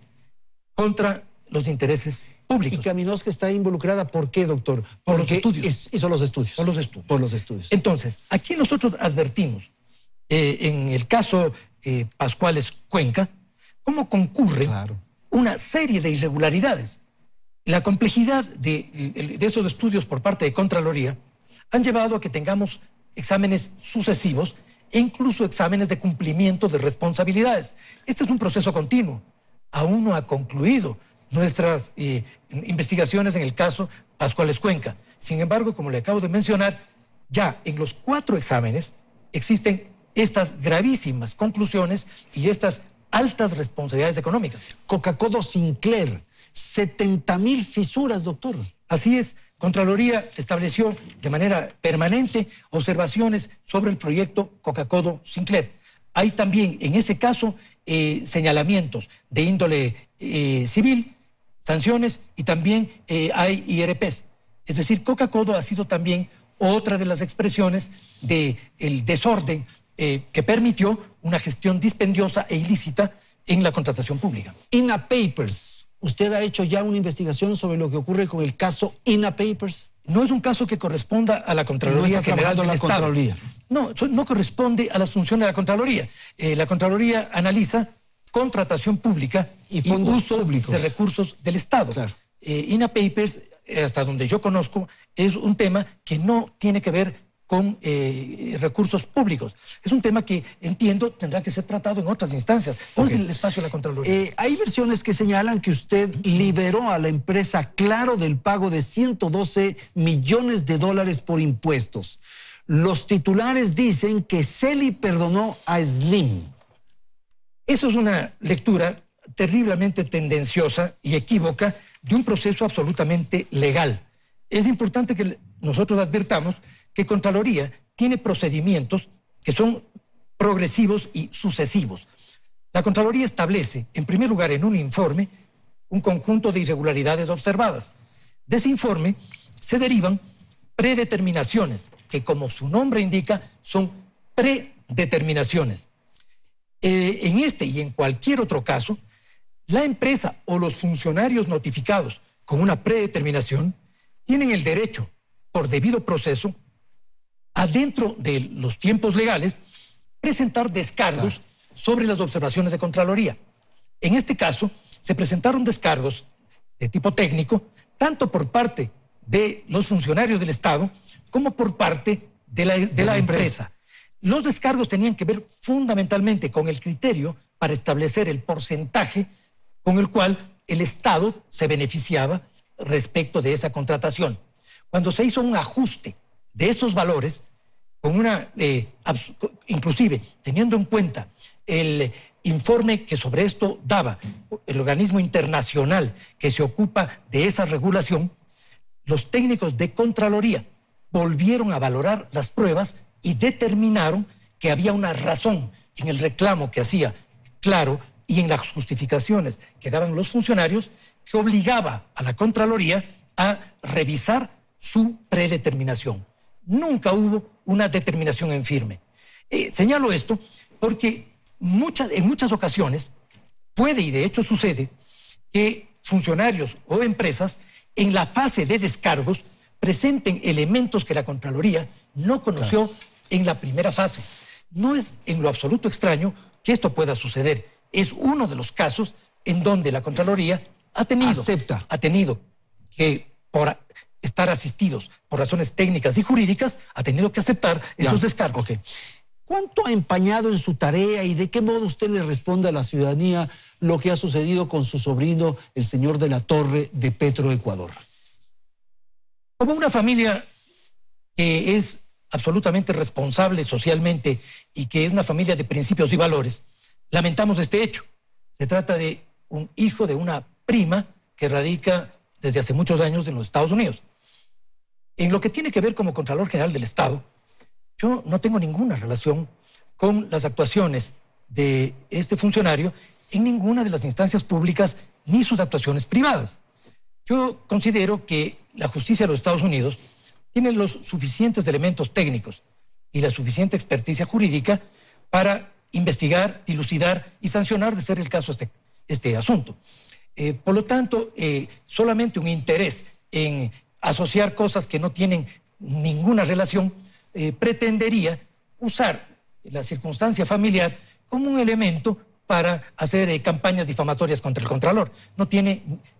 contra los intereses públicos. ¿Y Caminosca está involucrada por qué, doctor? Por los estudios. Hizo los estudios. Por los estudios. Por los estudios. Entonces, aquí nosotros advertimos, en el caso Pascuales Cuenca, cómo concurre una serie de irregularidades. La complejidad de esos estudios por parte de Contraloría han llevado a que tengamos exámenes sucesivos e incluso exámenes de cumplimiento de responsabilidades. Este es un proceso continuo. Aún no ha concluido nuestras investigaciones en el caso Pascuales Cuenca. Sin embargo, como le acabo de mencionar, ya en los 4 exámenes existen estas gravísimas conclusiones y estas altas responsabilidades económicas. Coca-Codo Sinclair, 70.000 fisuras, doctor. Así es. Contraloría estableció de manera permanente observaciones sobre el proyecto Coca-Codo Sinclair. Hay también, en ese caso, señalamientos de índole civil, sanciones y también hay IRPs. Es decir, Coca-Codo ha sido también otra de las expresiones del desorden que permitió una gestión dispendiosa e ilícita en la contratación pública. INA Papers. ¿Usted ha hecho ya una investigación sobre lo que ocurre con el caso INA Papers? No es un caso que corresponda a la Contraloría General del Estado. Contraloría. No, no corresponde a las funciones de la Contraloría. La Contraloría analiza contratación pública y uso públicos de recursos del Estado. Claro. INA Papers, hasta donde yo conozco, es un tema que no tiene que ver con recursos públicos. Es un tema que, entiendo, tendrá que ser tratado en otras instancias. ¿Cuál es el espacio de la Contraloría? Hay versiones que señalan que usted liberó a la empresa Claro del pago de 112 millones de dólares por impuestos. Los titulares dicen que Celi perdonó a Slim. Eso es una lectura terriblemente tendenciosa y equívoca de un proceso absolutamente legal. Es importante que nosotros advirtamos que Contraloría tiene procedimientos que son progresivos y sucesivos. La Contraloría establece, en primer lugar, en un informe, un conjunto de irregularidades observadas. De ese informe se derivan predeterminaciones, que como su nombre indica, son predeterminaciones. En este y en cualquier otro caso, la empresa o los funcionarios notificados con una predeterminación tienen el derecho, por debido proceso, adentro de los tiempos legales, presentar descargos sobre las observaciones de Contraloría. En este caso, se presentaron descargos de tipo técnico, tanto por parte de los funcionarios del Estado como por parte de la empresa. Los descargos tenían que ver fundamentalmente con el criterio para establecer el porcentaje con el cual el Estado se beneficiaba respecto de esa contratación. Cuando se hizo un ajuste de esos valores, con inclusive teniendo en cuenta el informe que sobre esto daba el organismo internacional que se ocupa de esa regulación, los técnicos de Contraloría volvieron a valorar las pruebas y determinaron que había una razón en el reclamo que hacía Claro y en las justificaciones que daban los funcionarios que obligaba a la Contraloría a revisar su predeterminación. Nunca hubo una determinación en firme. Señalo esto porque en muchas ocasiones puede, y de hecho sucede, que funcionarios o empresas en la fase de descargos presenten elementos que la Contraloría no conoció en la primera fase. No es en lo absoluto extraño que esto pueda suceder. Es uno de los casos en donde la Contraloría ha tenido que, por estar asistidos por razones técnicas y jurídicas, ha tenido que aceptar esos descargos. ¿Cuánto ha empañado en su tarea y de qué modo usted le responde a la ciudadanía lo que ha sucedido con su sobrino, el señor de la Torre de Petroecuador? Como una familia que es absolutamente responsable socialmente y que es una familia de principios y valores, lamentamos este hecho. Se trata de un hijo de una prima que radica desde hace muchos años en los Estados Unidos. En lo que tiene que ver como Contralor General del Estado, yo no tengo ninguna relación con las actuaciones de este funcionario en ninguna de las instancias públicas ni sus actuaciones privadas. Yo considero que la justicia de los Estados Unidos tiene los suficientes elementos técnicos y la suficiente experticia jurídica para investigar, dilucidar y sancionar, de ser el caso este asunto. Por lo tanto, solamente un interés en asociar cosas que no tienen ninguna relación pretendería usar la circunstancia familiar como un elemento para hacer campañas difamatorias contra el Contralor.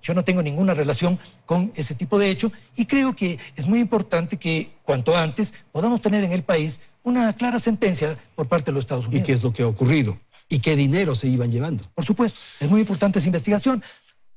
Yo no tengo ninguna relación con ese tipo de hecho y creo que es muy importante que cuanto antes podamos tener en el país una clara sentencia por parte de los Estados Unidos. ¿Y qué es lo que ha ocurrido? ¿Y qué dinero se iban llevando? Por supuesto, es muy importante esa investigación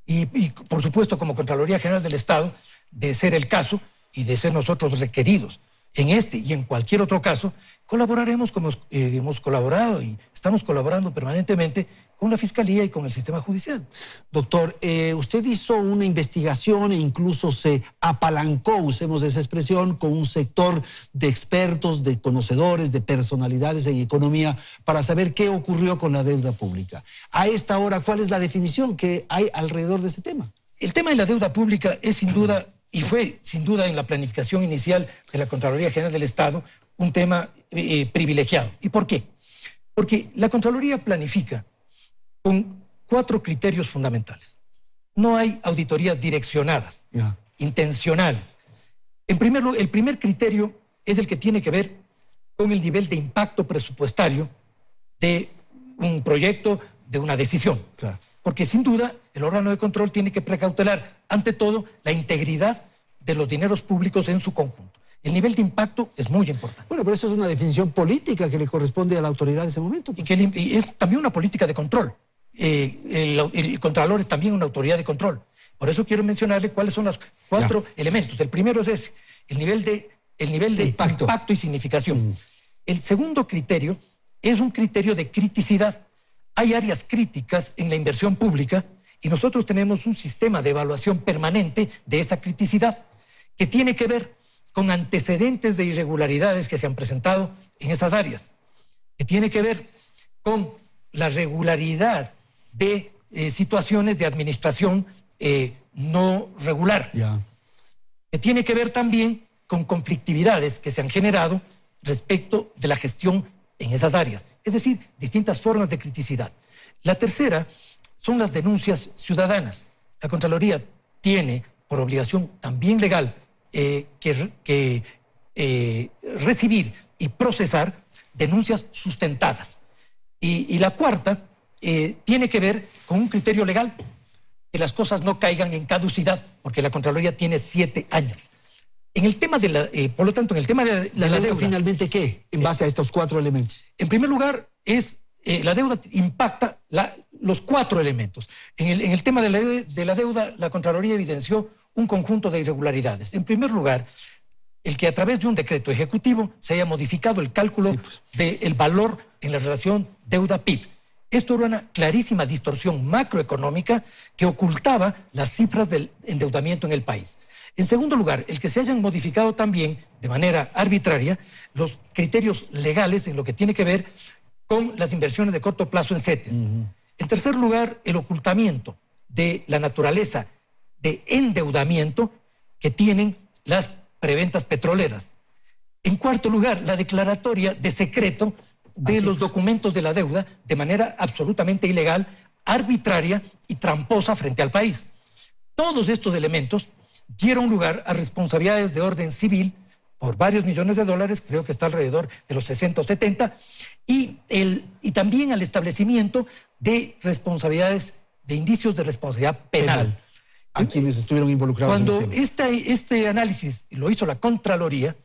y por supuesto como Contraloría General del Estado, de ser el caso y de ser nosotros requeridos en este y en cualquier otro caso, colaboraremos como hemos colaborado y estamos colaborando permanentemente con la Fiscalía y con el sistema judicial. Doctor, usted hizo una investigación e incluso se apalancó, usemos esa expresión, con un sector de expertos, de conocedores, de personalidades en economía para saber qué ocurrió con la deuda pública. A esta hora, ¿cuál es la definición que hay alrededor de ese tema? El tema de la deuda pública es sin duda, y fue sin duda en la planificación inicial de la Contraloría General del Estado, un tema privilegiado. ¿Y por qué? Porque la Contraloría planifica con 4 criterios fundamentales. No hay auditorías direccionadas, intencionales. En primer lugar, el primer criterio es el que tiene que ver con el nivel de impacto presupuestario de un proyecto, de una decisión. Claro. Porque sin duda el órgano de control tiene que precautelar, ante todo, la integridad de los dineros públicos en su conjunto. El nivel de impacto es muy importante. Bueno, pero eso es una definición política que le corresponde a la autoridad en ese momento. Pues. Y es también una política de control. El Contralor es también una autoridad de control. Por eso quiero mencionarle cuáles son los 4 elementos. El primero es ese, el nivel de impacto y significación. El segundo criterio es un criterio de criticidad. Hay áreas críticas en la inversión pública y nosotros tenemos un sistema de evaluación permanente de esa criticidad que tiene que ver con antecedentes de irregularidades que se han presentado en esas áreas, que tiene que ver con la regularidad de situaciones de administración no regular, que tiene que ver también con conflictividades que se han generado respecto de la gestión en esas áreas, es decir, distintas formas de criticidad. La tercera son las denuncias ciudadanas. La Contraloría tiene por obligación también legal recibir y procesar denuncias sustentadas. Y la cuarta tiene que ver con un criterio legal, que las cosas no caigan en caducidad, porque la Contraloría tiene 7 años. En el tema por lo tanto, en el tema de la deuda... ¿Finalmente qué? En base a estos 4 elementos. En primer lugar, la deuda impacta los 4 elementos. En el tema de la deuda, la Contraloría evidenció un conjunto de irregularidades. En primer lugar, el que a través de un decreto ejecutivo se haya modificado el cálculo del valor en la relación deuda-PIB. Esto era una clarísima distorsión macroeconómica que ocultaba las cifras del endeudamiento en el país. En segundo lugar, el que se hayan modificado también de manera arbitraria los criterios legales en lo que tiene que ver con las inversiones de corto plazo en CETES. En tercer lugar, el ocultamiento de la naturaleza de endeudamiento que tienen las preventas petroleras. En cuarto lugar, la declaratoria de secreto de los documentos de la deuda de manera absolutamente ilegal, arbitraria y tramposa frente al país. Todos estos elementos dieron lugar a responsabilidades de orden civil por varios millones de dólares, creo que está alrededor de los 60 o 70, y también al establecimiento de responsabilidades, de indicios de responsabilidad penal. A quienes estuvieron involucrados Cuando en el tema. Este análisis lo hizo la Contraloría,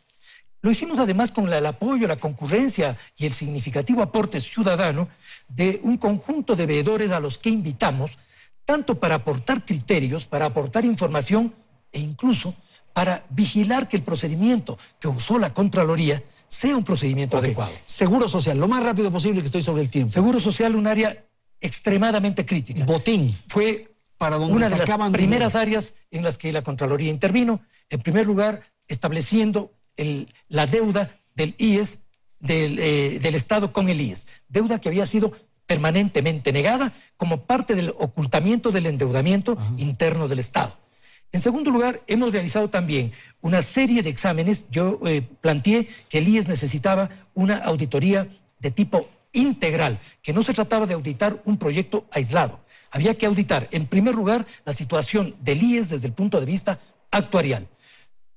lo hicimos además con el apoyo, la concurrencia y el significativo aporte ciudadano de un conjunto de veedores a los que invitamos, tanto para aportar criterios, para aportar información e incluso para vigilar que el procedimiento que usó la Contraloría sea un procedimiento adecuado. Seguro Social, lo más rápido posible, que estoy sobre el tiempo. Seguro Social, un área extremadamente crítica. Botín. Fue para donde una de las primeras áreas en las que la Contraloría intervino. En primer lugar, estableciendo la deuda del IES, del Estado con el IES. Deuda que había sido permanentemente negada como parte del ocultamiento del endeudamiento interno del Estado. En segundo lugar, hemos realizado también una serie de exámenes. Yo planteé que el IES necesitaba una auditoría de tipo integral, que no se trataba de auditar un proyecto aislado. Había que auditar, en primer lugar, la situación del IES desde el punto de vista actuarial,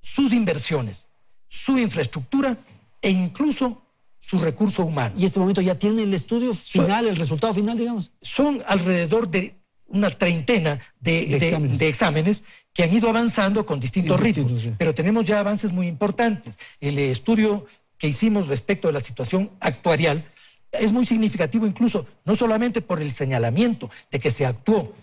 sus inversiones, su infraestructura e incluso su recurso humano. ¿Y este momento ya tiene el estudio final, el resultado final, digamos? Son alrededor de una treintena de exámenes que han ido avanzando con distintos ritmos, sí. Pero tenemos ya avances muy importantes. El estudio que hicimos respecto de la situación actuarial es muy significativo, incluso no solamente por el señalamiento de que se actuó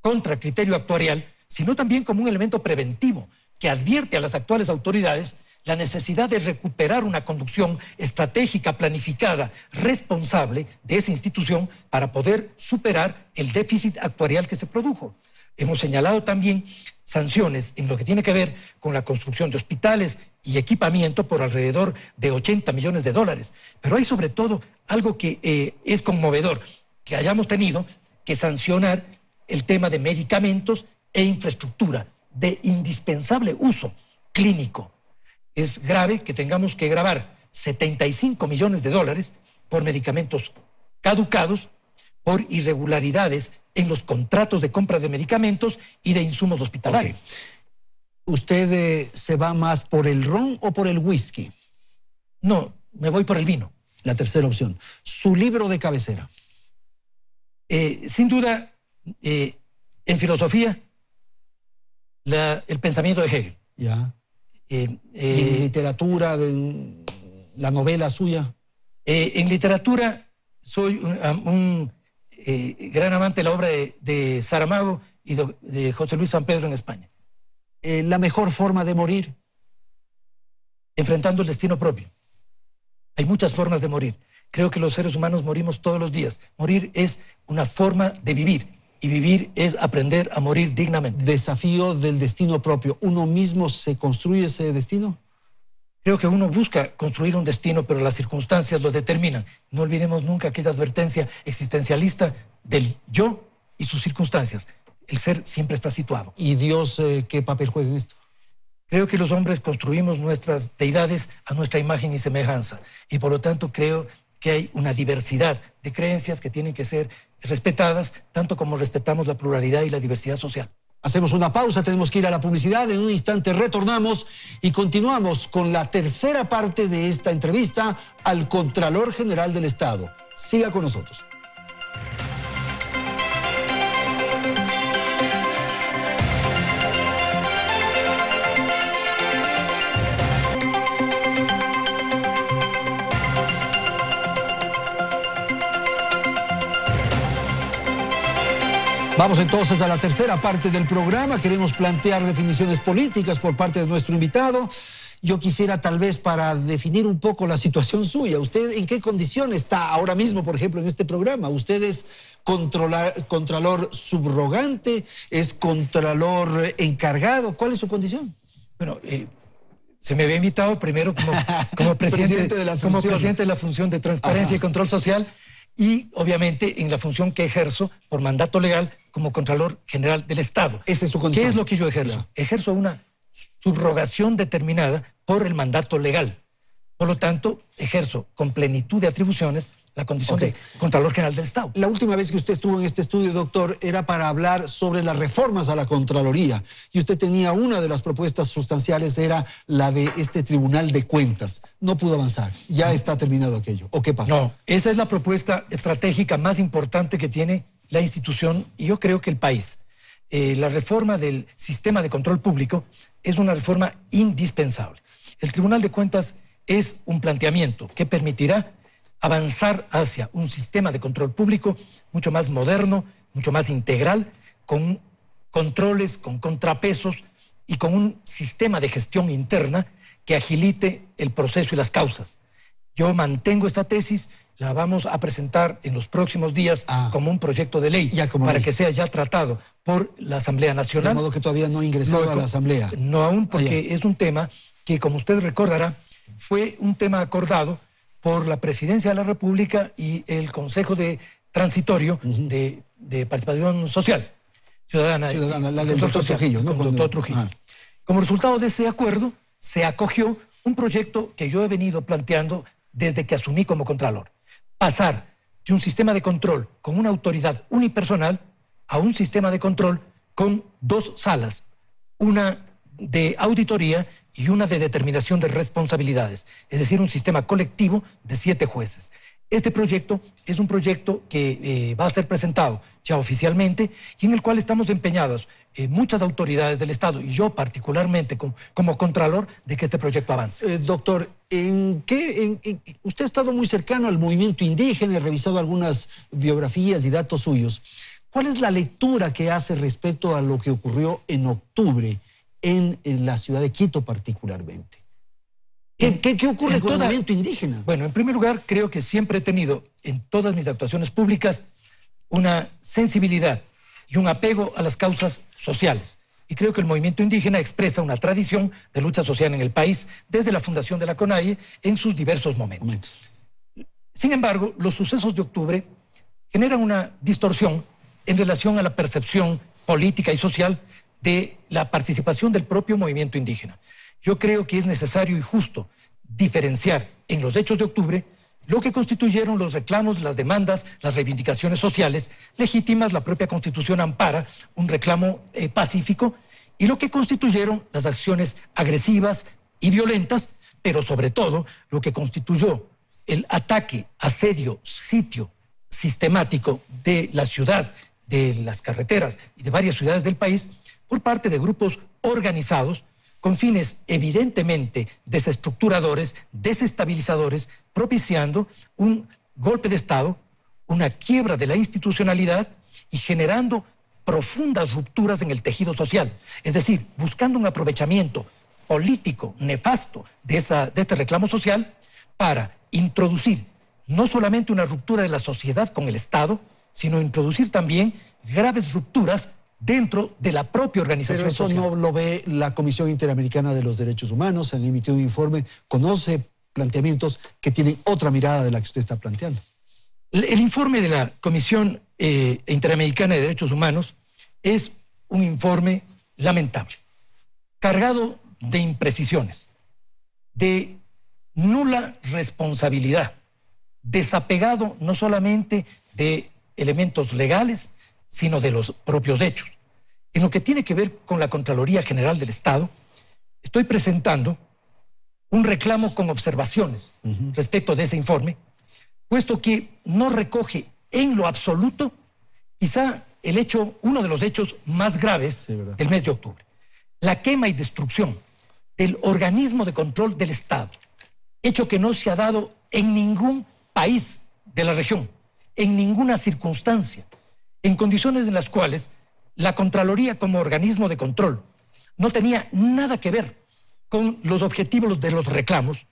contra criterio actuarial, sino también como un elemento preventivo que advierte a las actuales autoridades la necesidad de recuperar una conducción estratégica, planificada, responsable de esa institución para poder superar el déficit actuarial que se produjo. Hemos señalado también sanciones en lo que tiene que ver con la construcción de hospitales y equipamiento por alrededor de 80 millones de dólares. Pero hay sobre todo algo que es conmovedor, que hayamos tenido que sancionar el tema de medicamentos e infraestructura de indispensable uso clínico. Es grave que tengamos que gravar 75 millones de dólares por medicamentos caducados, por irregularidades en los contratos de compra de medicamentos y de insumos hospitalarios. ¿Usted se va más por el ron o por el whisky? No, me voy por el vino. La tercera opción. ¿Su libro de cabecera? Sin duda, en filosofía, el pensamiento de Hegel. Ya. ¿Y en literatura, la novela suya? En literatura soy un gran amante de la obra de Saramago y de José Luis San Pedro en España. ¿La mejor forma de morir? Enfrentando el destino propio. Hay muchas formas de morir. Creo que los seres humanos morimos todos los días. Morir es una forma de vivir. Y vivir es aprender a morir dignamente. Desafío del destino propio. ¿Uno mismo se construye ese destino? Creo que uno busca construir un destino, pero las circunstancias lo determinan. No olvidemos nunca aquella advertencia existencialista del yo y sus circunstancias. El ser siempre está situado. ¿Y Dios qué papel juega en esto? Creo que los hombres construimos nuestras deidades a nuestra imagen y semejanza. Y por lo tanto creo que hay una diversidad de creencias que tienen que ser respetadas, tanto como respetamos la pluralidad y la diversidad social. Hacemos una pausa, tenemos que ir a la publicidad. En un instante retornamos y continuamos con la tercera parte de esta entrevista al Contralor General del Estado. Siga con nosotros. Vamos entonces a la tercera parte del programa. Queremos plantear definiciones políticas por parte de nuestro invitado. Yo quisiera tal vez para definir un poco la situación suya. ¿Usted en qué condición está ahora mismo, por ejemplo, en este programa? ¿Usted es contralor subrogante? ¿Es contralor encargado? ¿Cuál es su condición? Bueno, se me había invitado primero como presidente de la función de transparencia y control social. Y obviamente en la función que ejerzo por mandato legal como Contralor General del Estado. Esa es su condición. ¿Qué es lo que yo ejerzo? Ya. Ejerzo una subrogación determinada por el mandato legal. Por lo tanto, ejerzo con plenitud de atribuciones la condición de Contralor General del Estado. La última vez que usted estuvo en este estudio, doctor, era para hablar sobre las reformas a la Contraloría. Y usted tenía una de las propuestas sustanciales, era la de este Tribunal de Cuentas. No pudo avanzar. Ya está terminado aquello. ¿O qué pasa? No, esa es la propuesta estratégica más importante que tiene la institución y yo creo que el país. La reforma del sistema de control público es una reforma indispensable. El Tribunal de Cuentas es un planteamiento que permitirá avanzar hacia un sistema de control público mucho más moderno, mucho más integral, con controles, con contrapesos y con un sistema de gestión interna que agilite el proceso y las causas. Yo mantengo esta tesis, la vamos a presentar en los próximos días como un proyecto de ley para que sea ya tratado por la Asamblea Nacional. De modo que todavía no ha ingresado a la Asamblea. No aún, porque es un tema que, como usted recordará, fue un tema acordado por la Presidencia de la República y el Consejo Transitorio de Participación Social Ciudadana, la del doctor Trujillo, ¿no? Doctor Trujillo. Como resultado de ese acuerdo, se acogió un proyecto que yo he venido planteando desde que asumí como Contralor. Pasar de un sistema de control con una autoridad unipersonal a un sistema de control con 2 salas, una de auditoría y una de determinación de responsabilidades, es decir, un sistema colectivo de 7 jueces. Este proyecto es un proyecto que va a ser presentado ya oficialmente y en el cual estamos empeñados muchas autoridades del Estado y yo particularmente como Contralor de que este proyecto avance. Doctor, usted ha estado muy cercano al movimiento indígena, he revisado algunas biografías y datos suyos. ¿Cuál es la lectura que hace respecto a lo que ocurrió en octubre en la ciudad de Quito particularmente? ¿Qué ocurre con el movimiento indígena? Bueno, en primer lugar, creo que siempre he tenido en todas mis actuaciones públicas una sensibilidad y un apego a las causas sociales. Y creo que el movimiento indígena expresa una tradición de lucha social en el país desde la fundación de la CONAIE en sus diversos momentos. Sin embargo, los sucesos de octubre generan una distorsión en relación a la percepción política y social de la participación del propio movimiento indígena. Yo creo que es necesario y justo diferenciar en los hechos de octubre lo que constituyeron los reclamos, las demandas, las reivindicaciones sociales legítimas. La propia Constitución ampara un reclamo pacífico, y lo que constituyeron las acciones agresivas y violentas, pero sobre todo lo que constituyó el ataque, asedio, sitio sistemático de la ciudad, de las carreteras y de varias ciudades del país por parte de grupos organizados con fines evidentemente desestructuradores, desestabilizadores, propiciando un golpe de Estado, una quiebra de la institucionalidad y generando profundas rupturas en el tejido social. Es decir, buscando un aprovechamiento político nefasto de este reclamo social para introducir no solamente una ruptura de la sociedad con el Estado, sino introducir también graves rupturas dentro de la propia organización social. Pero eso no lo ve la Comisión Interamericana de los Derechos Humanos, han emitido un informe, conoce planteamientos que tienen otra mirada de la que usted está planteando. El informe de la Comisión Interamericana de Derechos Humanos es un informe lamentable, cargado de imprecisiones, de nula responsabilidad, desapegado no solamente de elementos legales, sino de los propios hechos. En lo que tiene que ver con la Contraloría General del Estado, estoy presentando un reclamo con observaciones respecto de ese informe, puesto que no recoge en lo absoluto quizá uno de los hechos más graves del mes de octubre: la quema y destrucción del organismo de control del Estado, hecho que no se ha dado en ningún país de la región, en ninguna circunstancia, en condiciones en las cuales la Contraloría como organismo de control no tenía nada que ver con los objetivos de los reclamos,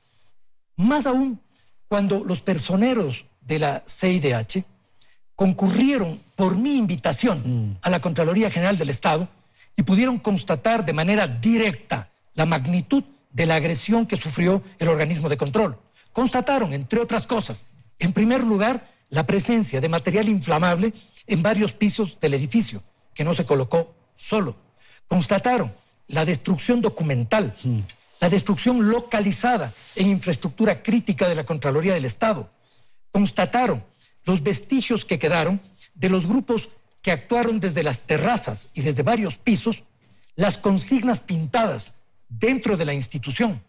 más aún cuando los personeros de la CIDH concurrieron por mi invitación a la Contraloría General del Estado y pudieron constatar de manera directa la magnitud de la agresión que sufrió el organismo de control. Constataron, entre otras cosas, en primer lugar, la presencia de material inflamable en varios pisos del edificio, que no se colocó solo. Constataron la destrucción documental, la destrucción localizada en infraestructura crítica de la Contraloría del Estado. Constataron los vestigios que quedaron de los grupos que actuaron desde las terrazas y desde varios pisos, las consignas pintadas dentro de la institución,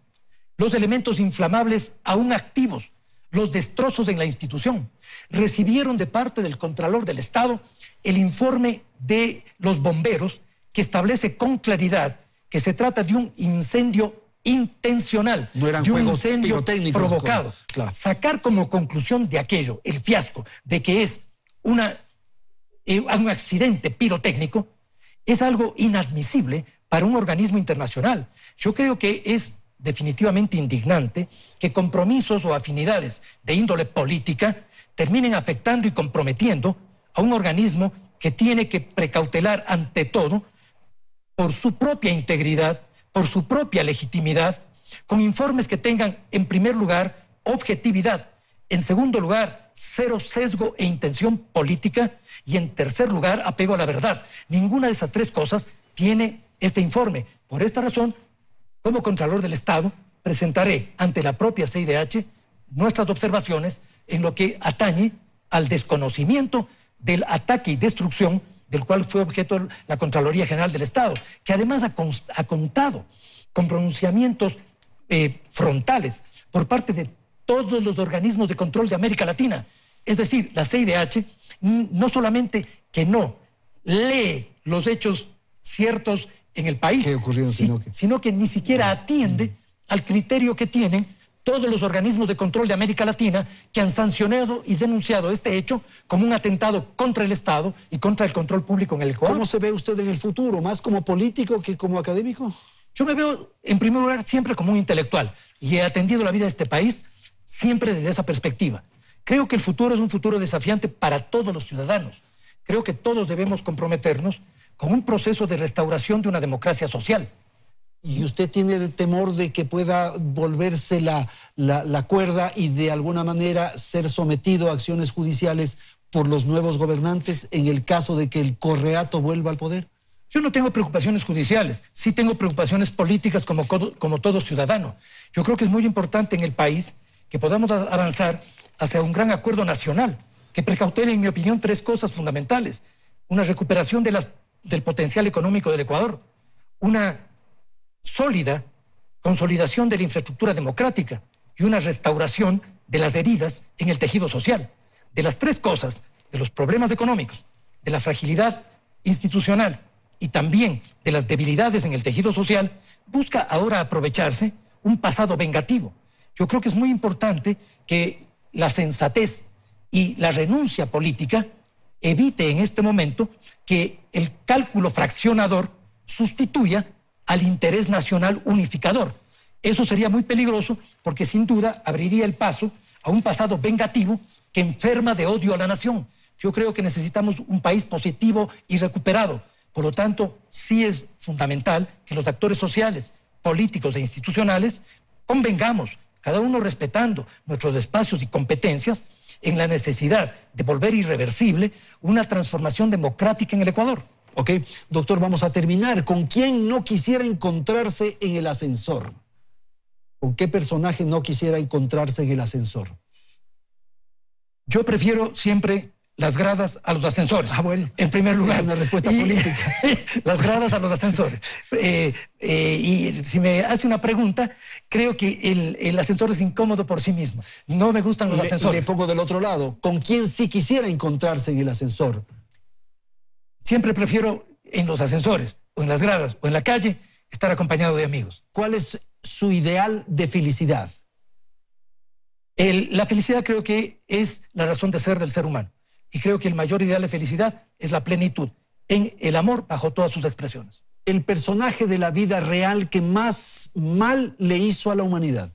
los elementos inflamables aún activos, los destrozos en la institución. Recibieron de parte del Contralor del Estado el informe de los bomberos que establece con claridad que se trata de un incendio intencional, no eran de un juegos incendio pirotécnicos provocado. Claro. Sacar como conclusión de aquello el fiasco de que es un accidente pirotécnico es algo inadmisible para un organismo internacional. Yo creo que es definitivamente indignante que compromisos o afinidades de índole política terminen afectando y comprometiendo a un organismo que tiene que precautelar ante todo por su propia integridad, por su propia legitimidad, con informes que tengan, en primer lugar, objetividad, en segundo lugar, cero sesgo e intención política, y en tercer lugar, apego a la verdad. Ninguna de esas tres cosas tiene este informe. Por esta razón, como Contralor del Estado, presentaré ante la propia CIDH nuestras observaciones en lo que atañe al desconocimiento del ataque y destrucción del cual fue objeto la Contraloría General del Estado, que además ha contado con pronunciamientos frontales por parte de todos los organismos de control de América Latina. Es decir, la CIDH no solamente que no lee los hechos ciertos en el país, sino que ni siquiera atiende al criterio que tienen todos los organismos de control de América Latina que han sancionado y denunciado este hecho como un atentado contra el Estado y contra el control público en el Ecuador. ¿Cómo se ve usted en el futuro? ¿Más como político que como académico? Yo me veo, en primer lugar, siempre como un intelectual y he atendido la vida de este país siempre desde esa perspectiva. Creo que el futuro es un futuro desafiante para todos los ciudadanos. Creo que todos debemos comprometernos con un proceso de restauración de una democracia social. ¿Y usted tiene temor de que pueda volverse la cuerda y de alguna manera ser sometido a acciones judiciales por los nuevos gobernantes en el caso de que el Correato vuelva al poder? Yo no tengo preocupaciones judiciales, sí tengo preocupaciones políticas como todo ciudadano. Yo creo que es muy importante en el país que podamos avanzar hacia un gran acuerdo nacional que precautele, en mi opinión, tres cosas fundamentales. Una recuperación del potencial económico del Ecuador, una sólida consolidación de la infraestructura democrática y una restauración de las heridas en el tejido social. De las tres cosas, de los problemas económicos, de la fragilidad institucional y también de las debilidades en el tejido social, busca ahora aprovecharse un pasado vengativo. Yo creo que es muy importante que la sensatez y la renuncia política evite en este momento que el cálculo fraccionador sustituya al interés nacional unificador. Eso sería muy peligroso porque sin duda abriría el paso a un pasado vengativo que enferma de odio a la nación. Yo creo que necesitamos un país positivo y recuperado. Por lo tanto, sí es fundamental que los actores sociales, políticos e institucionales convengamos, cada uno respetando nuestros espacios y competencias, en la necesidad de volver irreversible una transformación democrática en el Ecuador. Ok, doctor, vamos a terminar. ¿Con quién no quisiera encontrarse en el ascensor? ¿Con qué personaje no quisiera encontrarse en el ascensor? Yo prefiero siempre las gradas a los ascensores. Ah, bueno. En primer lugar. Es una respuesta política. Las gradas a los ascensores. Y si me hace una pregunta, creo que el ascensor es incómodo por sí mismo. No me gustan los ascensores. Le pongo del otro lado. ¿Con quién sí quisiera encontrarse en el ascensor? Siempre prefiero en los ascensores, o en las gradas, o en la calle, estar acompañado de amigos. ¿Cuál es su ideal de felicidad? La felicidad creo que es la razón de ser del ser humano. Y creo que el mayor ideal de felicidad es la plenitud, en el amor bajo todas sus expresiones. El personaje de la vida real que más mal le hizo a la humanidad.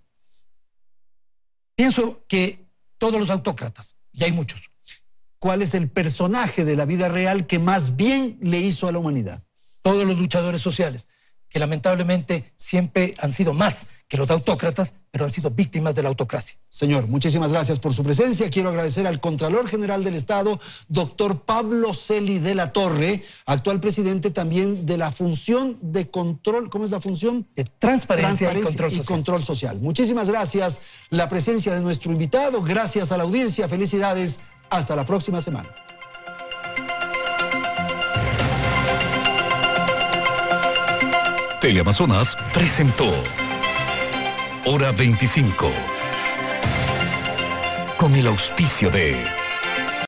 Pienso que todos los autócratas, y hay muchos. ¿Cuál es el personaje de la vida real que más bien le hizo a la humanidad? Todos los luchadores sociales, que lamentablemente siempre han sido más que los autócratas, pero han sido víctimas de la autocracia. Señor, muchísimas gracias por su presencia. Quiero agradecer al Contralor General del Estado, doctor Pablo Celi de la Torre, actual presidente también de la función de control, ¿cómo es la función? De transparencia y control social. Muchísimas gracias la presencia de nuestro invitado, gracias a la audiencia, felicidades, hasta la próxima semana. Teleamazonas presentó Hora 25 con el auspicio de